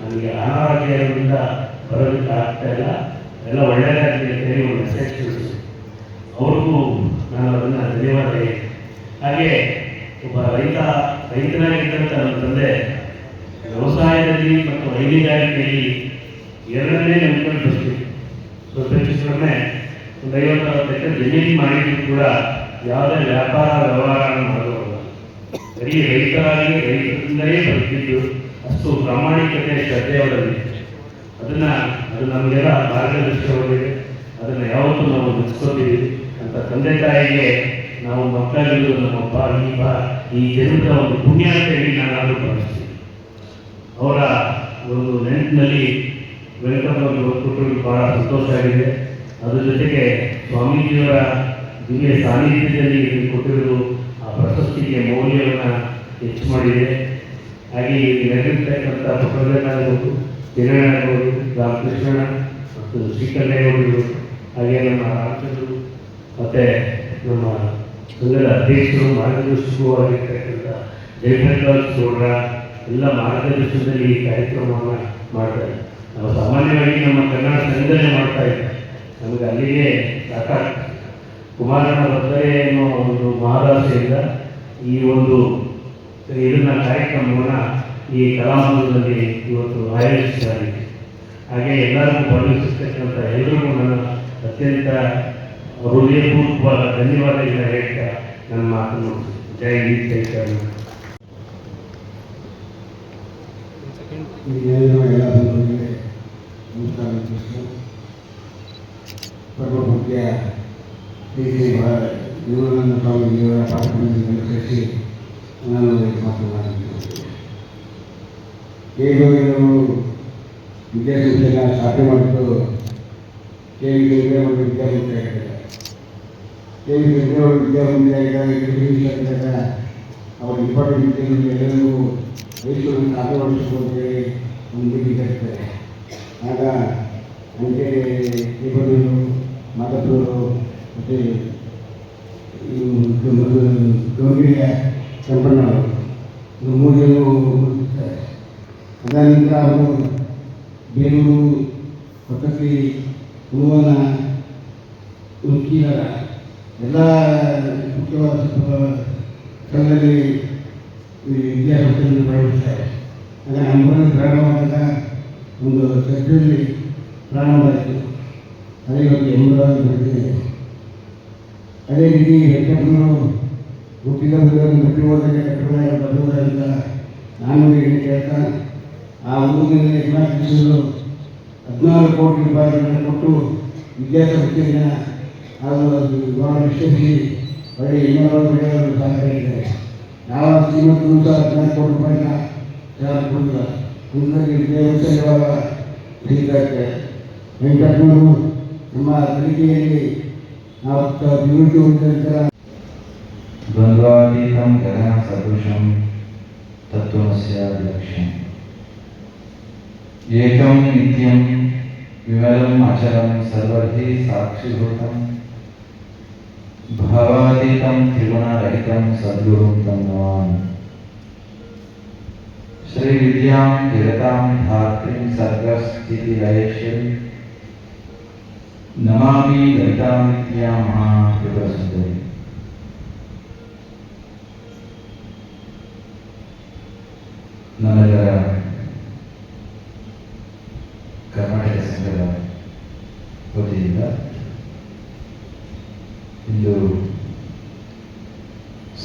ನನಗೆ ಅನಾರೋಗ್ಯದಿಂದ ಬರೋದಕ್ಕೆ ಆಗ್ತಾ ಇಲ್ಲ, ಎಲ್ಲ ಒಳ್ಳೆಯದಾಗಲಿ ಅಂತ ಹೇಳಿ ಒಂದು ಮೆಸೇಜ್ ಕಳಿಸಿದ್ರು. ಅವ್ರಿಗೂ ನಾನು ಅದನ್ನು ಧನ್ಯವಾದ ಹೇಳಿ. ಹಾಗೆ ಒಬ್ಬ ರೈತನಾಗಿದ್ದಂಥ ನನ್ನ ತಂದೆ ವ್ಯವಸಾಯದಲ್ಲಿ ಮತ್ತು ಹೈನುಗಾರಿಕೆಯಲ್ಲಿ ಎರಡನೇ ನಂಬಿಕೊಂಡು ಬರ್ತೀವಿ. ಸ್ವಲ್ಪ ಹೆಚ್ಚು ಕಡಿಮೆ ಒಂದು 50-60 ಎಕರೆ ಜಮೀನು ಮಾಡಿದ್ರು ಕೂಡ ಯಾವುದೇ ವ್ಯಾಪಾರ ವ್ಯವಹಾರವನ್ನು ಮಾಡೋಲ್ಲ. ಬರೀ ರೈತರಾಗಿ ರೈತರಿಂದಲೇ ಬದುಕಿದ್ದು, ಅಷ್ಟು ಪ್ರಾಮಾಣಿಕತೆ ಶ್ರದ್ಧೆ ಅವರಲ್ಲಿ. ಅದು ನಮಗೆಲ್ಲ ಮಾರ್ಗದರ್ಶನವಾಗಿದೆ. ಅದನ್ನು ಯಾವತ್ತೂ ನಾವು ನೆನೆಸ್ಕೋತೀವಿ ಅಂತ. ತಂದೆ ತಾಯಿಗೆ ನಾವು ಮಕ್ಕಳಿಗೆ ನಮ್ಮ ಈ ಜನ್ಮದ ಒಂದು ಪುಣ್ಯ ಅಂತ ಹೇಳಿ ನಾನಾದರೂ ಭಾವಿಸ್ತೀನಿ. ಅವರ ಒಂದು ನೆನಪಿನಲ್ಲಿ ವೆಂಕಟಪ್ಪನವರು ಕೊಟ್ಟರಿಗೆ ಭಾಳ ಸಂತೋಷ ಆಗಿದೆ. ಅದ್ರ ಜೊತೆಗೆ ಸ್ವಾಮೀಜಿಯವರ ದಿವ್ಯ ಸಾನ್ನಿಧ್ಯದಲ್ಲಿ ಕೊಟ್ಟಿರೋದು ಆ ಪ್ರಶಸ್ತಿಗೆ ಮೌಲ್ಯವನ್ನು ಹೆಚ್ಚು ಮಾಡಿದೆ. ಹಾಗೆ ನೆರವೇರ್ತಕ್ಕಂಥ ಪುಟ್ಟರಾಜನವರು, ಹಿರಣ್ಣನವರು, ರಾಮಕೃಷ್ಣ ಮತ್ತು ಶ್ರೀಕಂಠೇಗೌಡರು, ಹಾಗೆ ನಮ್ಮ ರಾಮಚಂದ್ರರು ಮತ್ತು ನಮ್ಮ ಸಂಘದ ಅಧ್ಯಕ್ಷರು, ಮಾರ್ಗದರ್ಶಕರು ಆಗಿರ್ತಕ್ಕಂಥ ಜಯಪ್ರಕಾಶ್ ಗೌಡರ ಎಲ್ಲ ಮಾರ್ಗದರ್ಶನದಲ್ಲಿ ಈ ಕಾರ್ಯಕ್ರಮವನ್ನು ಮಾಡ್ತಾರೆ. ನಾವು ಸಾಮಾನ್ಯವಾಗಿ ನಮ್ಮ ಕನ್ನಡ ಸಂಘದಲ್ಲೇ ಮಾಡ್ತಾ ಇದ್ದೀವಿ. ನಮಗೆ ಅಲ್ಲಿಗೆ ಸಾಕಾಗ್ತದೆ. ಕುಮಾರಣ್ಣ ಬರ್ತಾರೆ ಅನ್ನೋ ಒಂದು ಮಹಾರಾಷ್ಟ್ರದಿಂದ ಈ ಒಂದು ಇದನ್ನ ಕಾರ್ಯಕ್ರಮವನ್ನು ಈ ಕಲಾಮಂದಿರದಲ್ಲಿ ಇವತ್ತು ಆಯೋಜಿಸಲಾಗಿದೆ. ಹಾಗೆ ಎಲ್ಲರಿಗೂ ಭಾಗವಹಿಸಿರ್ತಕ್ಕಂಥ ಎಲ್ಲರಿಗೂ ನನ್ನ ಅತ್ಯಂತ ಹೃದಯಪೂರ್ವಕ ಧನ್ಯವಾದಗಳನ್ನ ಹೇಳ್ತಾ ನನ್ನ ಮಾತನ್ನು ಜೈ ಹಿಂದ್, ಜೈ ಕರ್ನಾಟಕ. ಎಲ್ಲ ಬಂಧುಗಳಿಗೆ ನಮಸ್ಕಾರ. ಪರಮ ಪೂಜ್ಯ ಶ್ರೀ ಗುರುನಾನಂದ ಸ್ವಾಮೀಜಿಯವರ ಪಾಠವನ್ನು ಕಲಿಸಿ ನಾನು ಮಾತನಾಡುತ್ತೇನೆ. ಹೇಗೆ ಇವರು ವಿದ್ಯಾಸಂಸ್ಥೆನ ಸ್ಥಾಪನೆ ಮಾಡಿದ್ದು KV ಒಂದು ವಿದ್ಯಾಸಂಸ್ಥೆ ಆಗಿದ್ದಾರೆ. KV ಅವರು ವಿದ್ಯಾಸಂಸ್ಥೆ ಆಗಿದ್ದಾಗ ಅವರ ಇಂಪಾರ್ಟೆಂಟ್ ವಿದ್ಯಾರ್ಥಿಗಳು ಎಲ್ಲರಿಗೂ ವಯಸ್ಸನ್ನು ಸ್ಥಾಪನೆಗೊಳಿಸಬೇಕು ಅಂತೇಳಿ ಒಂದು ಮೀಟಿಂಗ್ ಕರೀತಾರೆ. ಆಗ ನನಗೆ ಕೇಬಲೂರು ಮಾತಾಡೋರು ಮತ್ತು ಗೌರಿಯ ಸಂಪಣ್ಣವರು ಇದು 3 ಜನ ಮುಗಿಸ್ತಾರೆ. ಅದಾನಂತರ ಅವರು ಬೇಲೂರು, ಕೊತ್ತಕ್ರಿ, ಹುಳುವನ, ಉಲ್ಕೀನರ ಎಲ್ಲ ಮುಖ್ಯವಾದ ಸ್ಥಳದಲ್ಲಿ ವಿದ್ಯಾಸಂಸ್ಥೆಯನ್ನು ಪ್ರಾರಂಭಿಸ್ತಾರೆ. ಆಗ ನಮ್ಮೂರಲ್ಲಿ ಪ್ರಾರಂಭವಾದಾಗ ಒಂದು ಚರ್ಚೆಯಲ್ಲಿ ಪ್ರಾರಂಭವಾಯಿತು. ಅದೇ ಇವತ್ತು 80 ಬರ್ತದೆ. ಅದೇ ರೀತಿ ವೆಂಕಟಪ್ಪನವರು ಹುಟ್ಟಿದ ಬಿಟ್ಟು ಹೋದಾಗ ಕಟ್ಟಡ ಬರುವುದರಿಂದ ನಾನು ಏನು ಕೇಳ್ತಾ ಆ ಊರಿನ ಯಜಮಾನಿಸಲು 14 ಕೋಟಿ ರೂಪಾಯಿಗಳನ್ನು ಕೊಟ್ಟು ವಿದ್ಯಾಸಂಸ್ಥೆಯನ್ನು ಅದು ಬಹಳ ವಿಶ್ವಸಿ ಒಳ್ಳೆ ಇನ್ನೂರು ಬೆಳೆಗಳನ್ನು ಸಹಕರಿಸಿದ್ದಾರೆ. ಯಾವ ಶ್ರೀಮಂತರು ಸಹ 14 ಕೋಟಿ ರೂಪಾಯಿನ ಕೊಟ್ಟಿಲ್ಲ. ಮುಂದಾಗಿ ದೇವಸ್ಥಾನ ಸಿಗ್ತಾರೆ. ವೆಂಕಟಪ್ಪನವರು ನಮ್ಮ ಕಲಿಕೆಯಲ್ಲಿ ನಾವು ಅಭಿವೃದ್ಧಿ ಹೊಂದಿದ ದ್ವಂದ್ವಾತೀತಂ ಗಗನ ಸದೃಶಂ ತತ್ವಮಸ್ಯ ಲಕ್ಷ್ಯಂ ಏಕಂ ನಿತ್ಯಂ ವಿಮಲಂ ಅಚಲಂ ಸರ್ವಧಿ ಸಾಕ್ಷಿಭೂತಂ ಭಾವಾತೀತಂ ತ್ರಿಗುಣರಹಿತಂ ಸದ್ಗುರುಂ तं ನಮಾಮಿ. ಶ್ರೀ ವಿದ್ಯಾಂ ಜಗತಾಂ ಧಾತ್ರೀಂ ಸರ್ಗಸ್ಥಿತಿಲಯೇಶ್ವರೀಂ ನಮಾಮಿ ಲಲಿತಾಂ ನಿತ್ಯಾಂ ಮಹಾತ್ರಿಪುರಸುಂದರೀಂ. ನಮ್ಮೆಲ್ಲರ ಕರ್ನಾಟಕ ಸಂಘದ ವತಿಯಿಂದ ಇಂದು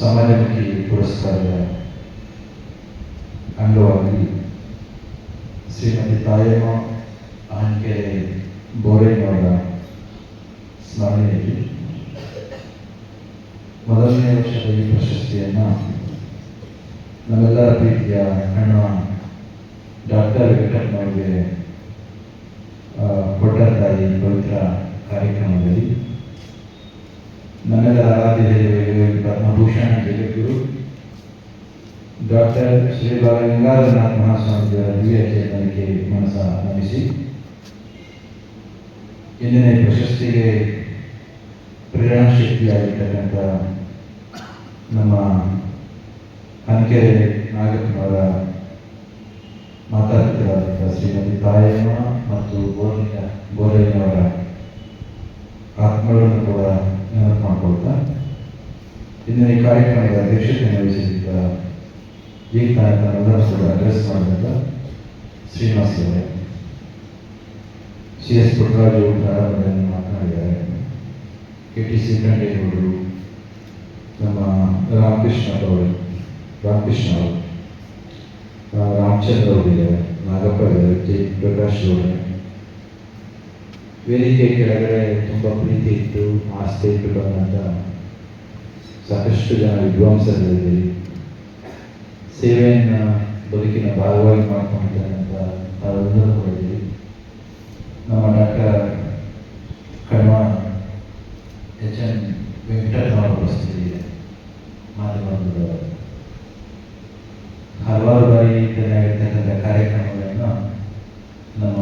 ಸಮಾಜಮುಖಿ ಪುರಸ್ಕಾರದ ಅಂಗವಾಗಿ ಶ್ರೀಮತಿ ತಾಯಮ್ಮ ಆನ್ಕೆರೆ ಬೋರೇನವರ ಸ್ಮರಣೆಯಲ್ಲಿ ಮೊದಲನೇ ವರ್ಷದ ಈ ಪ್ರಶಸ್ತಿಯನ್ನು ನಮ್ಮೆಲ್ಲರ ಪ್ರೀತಿಯ ಅಣ್ಣ ಡಾಕ್ಟರ್ ವೆಂಕಟಪ್ಪನವರಿಗೆ ಕೊಟ್ಟಂಥ ಈ ಪವಿತ್ರ ಕಾರ್ಯಕ್ರಮದಲ್ಲಿ ನಮ್ಮೆಲ್ಲರ ಆರಾಧ್ಯ ದೇವರಿಗೆ ಪದ್ಮಭೂಷಣ ಜಗದ್ಗುರು ಡಾಕ್ಟರ್ ಶ್ರೀ ಗಂಗಾಧರನಾಥ ಮಹಾಸ್ವಾಮಿಯವರ ದಿವ್ಯ ಚೇತನಕ್ಕೆ ಮನಸ ನಮಿಸಿ ಇಂದಿನ ಪ್ರಶಸ್ತಿಗೆ ಪ್ರೇರಣಾ ಶಕ್ತಿಯಾಗಿರ್ತಕ್ಕಂಥ ನಮ್ಮ ಹನ್ಕೆರೆ ನಾಗಪ್ಪನವರ ಮಾತಾಪಿತರಾದಂಥ ಶ್ರೀಮತಿ ತಾಯಮ್ಮ ಮತ್ತು ಬೋರಯ್ಯನವರ ಆತ್ಮಗಳನ್ನು ಕೂಡ ನೆನಪು ಮಾಡಿಕೊಳ್ತಾ ಇಂದಿನ ಈ ಕಾರ್ಯಕ್ರಮದ ಅಧ್ಯಕ್ಷತೆಯನ್ನು ವಹಿಸಿದ್ದ ಈಗ ತಾನೆಲ್ಲರೂ ಕೂಡ ಅಡ್ರೆಸ್ ಮಾಡಿದಂಥ ಶ್ರೀನಿವಾಸ್ ಅವರೇ, CS ಪುಟ್ಟರಾಜು ಪ್ರಾರಂಭದಲ್ಲಿ ಮಾತನಾಡಿದ್ದಾರೆ. KT ಶ್ರೀಕಂಠೇಗೌಡರು, ನಮ್ಮ ರಾಮಕೃಷ್ಣ ಅವರು, ರಾಮಚಂದ್ರ ಅವರಿದ್ದಾರೆ, ನಾಗಪ್ಪ ಇದ್ದಾರೆ, ಪ್ರಕಾಶ್ ಅವರು. ವೇದಿಕೆ ಕೆಳಗಡೆ ತುಂಬ ಪ್ರೀತಿ ಇತ್ತು, ಆಸ್ತಿ ಇಟ್ಟು ಬಂದಂಥ ಸಾಕಷ್ಟು ಜನ ವಿದ್ವಾಂಸರಿದ್ದೀರಿ. ಸೇವೆಯನ್ನು ಬದುಕಿನ ಭಾಗವಾಗಿ ಮಾಡ್ಕೊಂಡಿದ್ದಾರೆ ಅಂತ ತಾವೆಲ್ಲರೂ ಕೂಡ ಇದ್ದೀರಿ. ನಮ್ಮ ಡಾಕ್ಟರ್ ಕಣ್ವ HN ವೆಂಕಟಪ್ಪನವರ ಉಪಸ್ಥಿತಿ ಇದೆ. ಮಾಧ್ಯಮದ ಹಲವಾರು ಬಾರಿ ಆಗಿರ್ತಕ್ಕಂಥ ಕಾರ್ಯಕ್ರಮಗಳನ್ನು ನಮ್ಮ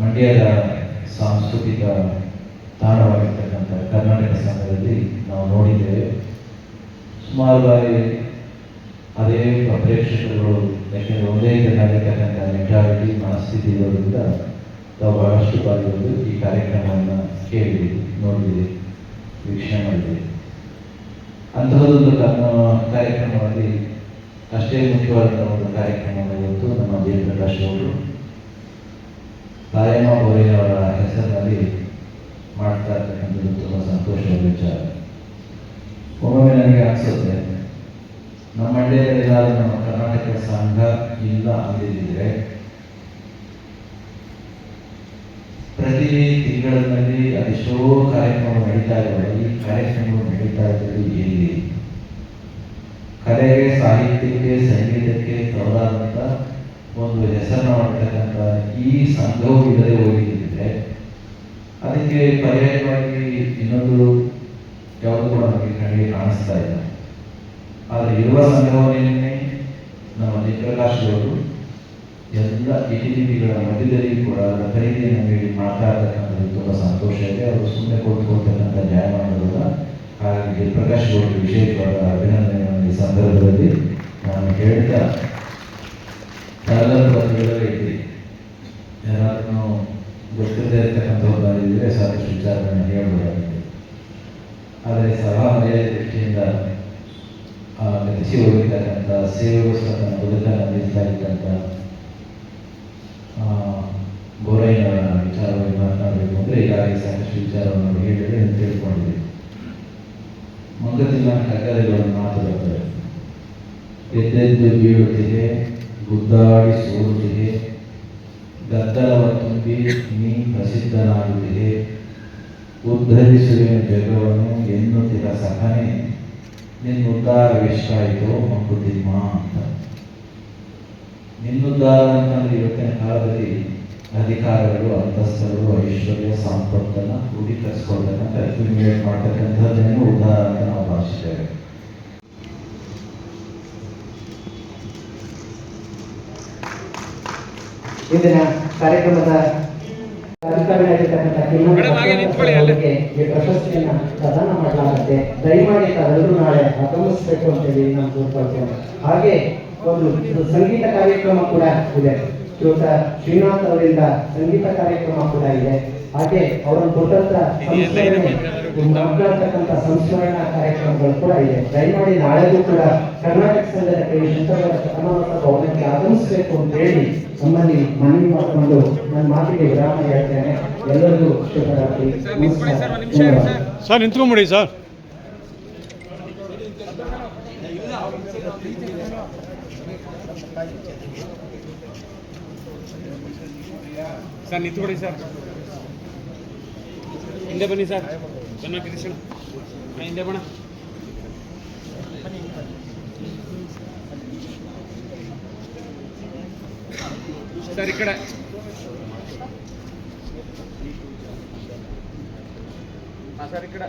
ಮಂಡ್ಯದ ಸಾಂಸ್ಕೃತಿಕ ತಾಣವಾಗಿರ್ತಕ್ಕಂಥ ಕರ್ನಾಟಕ ಸಂಘದಲ್ಲಿ ನಾವು ನೋಡಿದ್ದೇವೆ. ಸುಮಾರು ಬಾರಿ ಅದೇ ಪ್ರೇಕ್ಷಕರುಗಳು, ಯಾಕೆಂದರೆ ಒಂದೇ ಚೆನ್ನಾಗಿರ್ತಕ್ಕಂಥ ಮೆಂಟಾಲಿಟಿ ಮನಸ್ಥಿತಿ ಇರೋದ್ರಿಂದ ತಾವು ಬಹಳಷ್ಟು ಬಾರಿ ಬಂದು ಈ ಕಾರ್ಯಕ್ರಮವನ್ನು ಕೇಳಿದ್ದೀವಿ, ನೋಡಿದ್ದೀವಿ, ವೀಕ್ಷಣೆ ಮಾಡಿದ್ದೀವಿ. ಅಂತಹದೊಂದು ಕಾರ್ಯಕ್ರಮದಲ್ಲಿ ಅಷ್ಟೇ ಮುಖ್ಯವಾದಂಥ ಒಂದು ಕಾರ್ಯಕ್ರಮವನ್ನು ಇವತ್ತು ನಮ್ಮ ಜಯಪ್ರಕಾಶ್ ಅವರು ತಾಯಮ್ಮ ಬೋರೇನವರ ಹೆಸರಿನಲ್ಲಿ ಮಾಡ್ತಾ ಇರ್ತಕ್ಕಂಥದ್ದು ತುಂಬ ಸಂತೋಷವಾದ ವಿಚಾರ. ಒಮ್ಮೊಮ್ಮೆ ನನಗೆ ಅನಿಸುತ್ತೆ, ನಮ್ಮ ಮಂಡ್ಯದಲ್ಲಿ ನಮ್ಮ ಕರ್ನಾಟಕ ಸಂಘ ಇಲ್ಲ ಅಂದಿದ್ದರೆ ಪ್ರತಿ ತಿಂಗಳಲ್ಲಿ ಅದೆಷ್ಟೋ ಕಾರ್ಯಕ್ರಮಗಳು ನಡೀತಾ ಇದ್ದಾವೆ. ಈ ಕಾರ್ಯಕ್ರಮಗಳು ನಡೀತಾ ಇದ್ದಲ್ಲಿ ಎಲ್ಲಿ ಕಲೆಗೆ, ಸಾಹಿತ್ಯಕ್ಕೆ, ಸಂಗೀತಕ್ಕೆ ತವರಾದಂಥ ಒಂದು ಹೆಸರನ್ನು ಮಾಡ್ತಕ್ಕಂಥ ಈ ಸಂಘವು ಇಲ್ಲದೆ ಹೋಗಿದ್ದರೆ ಅದಕ್ಕೆ ಪರ್ಯಾಯವಾಗಿ ಇನ್ನೊಂದು ಯಾವುದು ಕೂಡ ನಮಗೆ ಕಣ್ಣಿಗೆ ಕಾಣಿಸ್ತಾ ಇಲ್ಲ. ಆದರೆ ಇರುವ ಸಂಘವನ್ನೇ ನಮ್ಮ ಜಯಪ್ರಕಾಶ್ ಅವರು ಎಲ್ಲ ಇಟಿವಿಗಳ ಮಧ್ಯದಲ್ಲಿ ಕೂಡ ಅದರ ಖರೀದಿಯನ್ನು ನೀಡಿ ಮಾತಾಡ್ತಕ್ಕಂಥದ್ದು ತುಂಬ ಸಂತೋಷ ಇದೆ. ಅವರು ಸುಮ್ಮನೆ ಕೊಡ್ತಕ್ಕಂಥ ಜಾಯಮಾನಗಳಲ್ಲ. ಹಾಗಾಗಿ ಜಯಪ್ರಕಾಶ್ ಅವರಿಗೆ ವಿಶೇಷವಾದ ಅಭಿನಂದನೆಗಳನ್ನು ಈ ಸಂದರ್ಭದಲ್ಲಿ ನಾನು ಹೇಳ್ತಾ ಎಲ್ಲರೂ ಬಂಧುಗಳೇ ಇದ್ದೀರಿ. ಯಾರಾದ್ರೂ ಗೊತ್ತಿಲ್ಲದೆ ಇರ್ತಕ್ಕಂಥವ್ರು ಸಾಕಷ್ಟು ವಿಚಾರಗಳನ್ನು ಹೇಳಬಹುದಾಗಿದೆ. ಆದರೆ ಸಭಾ ಮರ್ಯಾದೆ ದೃಷ್ಟಿಯಿಂದ ಗತಿಸಿ ಹೋಗಿರ್ತಕ್ಕಂಥ ಸೇವೆಗೋಸ್ಕರ ತನ್ನ ಬದುಕನ್ನು ನಡೆಸ್ತಾ ಇರ್ತಕ್ಕಂಥ ಗೋರಯ್ಯನವರ ವಿಚಾರವಾಗಿ ಮಾತನಾಡಬೇಕು ಅಂದರೆ ಈಗಾಗಲೇ ಸಾಕಷ್ಟು ವಿಚಾರವನ್ನು ಹೇಳಿದರೆ ಅಂತ ತಿಳ್ಕೊಂಡಿದ್ದೀವಿ. ಮಂಗತಿನ ಕಗ್ಗಲೆಗಳನ್ನು ಮಾತುತ್ತದೆ. ಎದ್ದೆದ್ದು ಬೀಳುತ್ತಿದೆ, ಗುದ್ದಾಡಿ ಸೋರುತ್ತಿದೆ, ಗದ್ದಲವ ತುಂಬಿ ನೀ ಪ್ರಸಿದ್ಧನಾಗುತ್ತಿದೆ, ಉದ್ಧರಿಸುವ ಜಗವನ್ನು ಎನ್ನುತ್ತಿರ ಸಹನೆ, ನಿನ್ನುದ್ಧಾರವೆಷ್ಟಾಯಿತೋ ಮಂಕುತಿಮ್ಮ ಅಂತ. ನಿನ್ನುದ್ಧಾರ ಅಂತಂದರೆ ಇವತ್ತಿನ ಕಾಲದಲ್ಲಿ ಅಧಿಕಾರಗಳು, ಅಂತಸ್ತುಗಳು, ಐಶ್ವರ್ಯ, ಸಂಪತ್ತನ್ನು ಕ್ರೋಢೀಕರಿಸ್ಕೊಳ್ತಕ್ಕಂಥ ಅಕ್ಯುಮಿಲೇಟ್ ಮಾಡ್ತಕ್ಕಂಥದ್ದನ್ನು ಉದ್ಧಾರ ಅಂತ ನಾವು ಭಾವಿಸ್ತೇವೆ. ಇಂದಿನ ಕಾರ್ಯಕ್ರಮದ ಅಧಿಕಾರಿಯಾಗಿರ್ತಕ್ಕಂಥ ಅವರಿಗೆ ಈ ಪ್ರಶಸ್ತಿಯನ್ನು ಪ್ರದಾನ ಮಾಡಲಾಗುತ್ತೆ. ದಯಮಾಡಿ ತಾವೆಲ್ಲರೂ ನಾಳೆ ಆಗಮಿಸಬೇಕು ಅಂತೇಳಿ ನಾನು ಕೋರ್ಕೊಳ್ತೇನೆ. ಹಾಗೆ ಒಂದು ಸಂಗೀತ ಕಾರ್ಯಕ್ರಮ ಕೂಡ ಇದೆ. ಶ್ರೀಯುತ ಶ್ರೀನಾಥ್ ಅವರಿಂದ ಸಂಗೀತ ಕಾರ್ಯಕ್ರಮ ಕೂಡ ಇದೆ. ಹಾಗೆ ಅವರನ್ನು ಕೊಟ್ಟಂತ ಮಾತನಾಡ್ತಕ್ಕಂಥ ಸಂಸ್ಮರಣಾ ಕಾರ್ಯಕ್ರಮಗಳು ಕೂಡ ಇದೆ. ದಯಮಾಡಿ ನಾಳೆಗೂ ಕೂಡ ಕರ್ನಾಟಕ ಸಂಘದ ಶಂಕರಗೌಡ ಶತಮಾನೋತ್ಸವ ಭವನಕ್ಕೆ ಆಗಮಿಸಬೇಕು ಅಂತ ಹೇಳಿ ನಮ್ಮಲ್ಲಿ ಮನವಿ ಮಾಡಿಕೊಂಡು ನನ್ನ ಮಾತಿಗೆ ವಿರಾಮ ಹೇಳ್ತೇನೆ. ಎಲ್ಲರಿಗೂ ಶುಭರಾತ್ರಿ. ಸರ್ ನಿಂತ್ಕೊಂಬಿಡಿ ಸರ್. ಸರ್ ನಿಂತ್ಕೊಡಿ ಸರ್. ಹಿಂದೆ ಬನ್ನಿ ಸರ್. ಬನ್ನ ಕೃಷ್ಣ ಹಿಂದೆ ಬಣ್ಣ. ಸರ್ ಈ ಕಡೆ. ಸರ್ ಈ ಕಡೆ.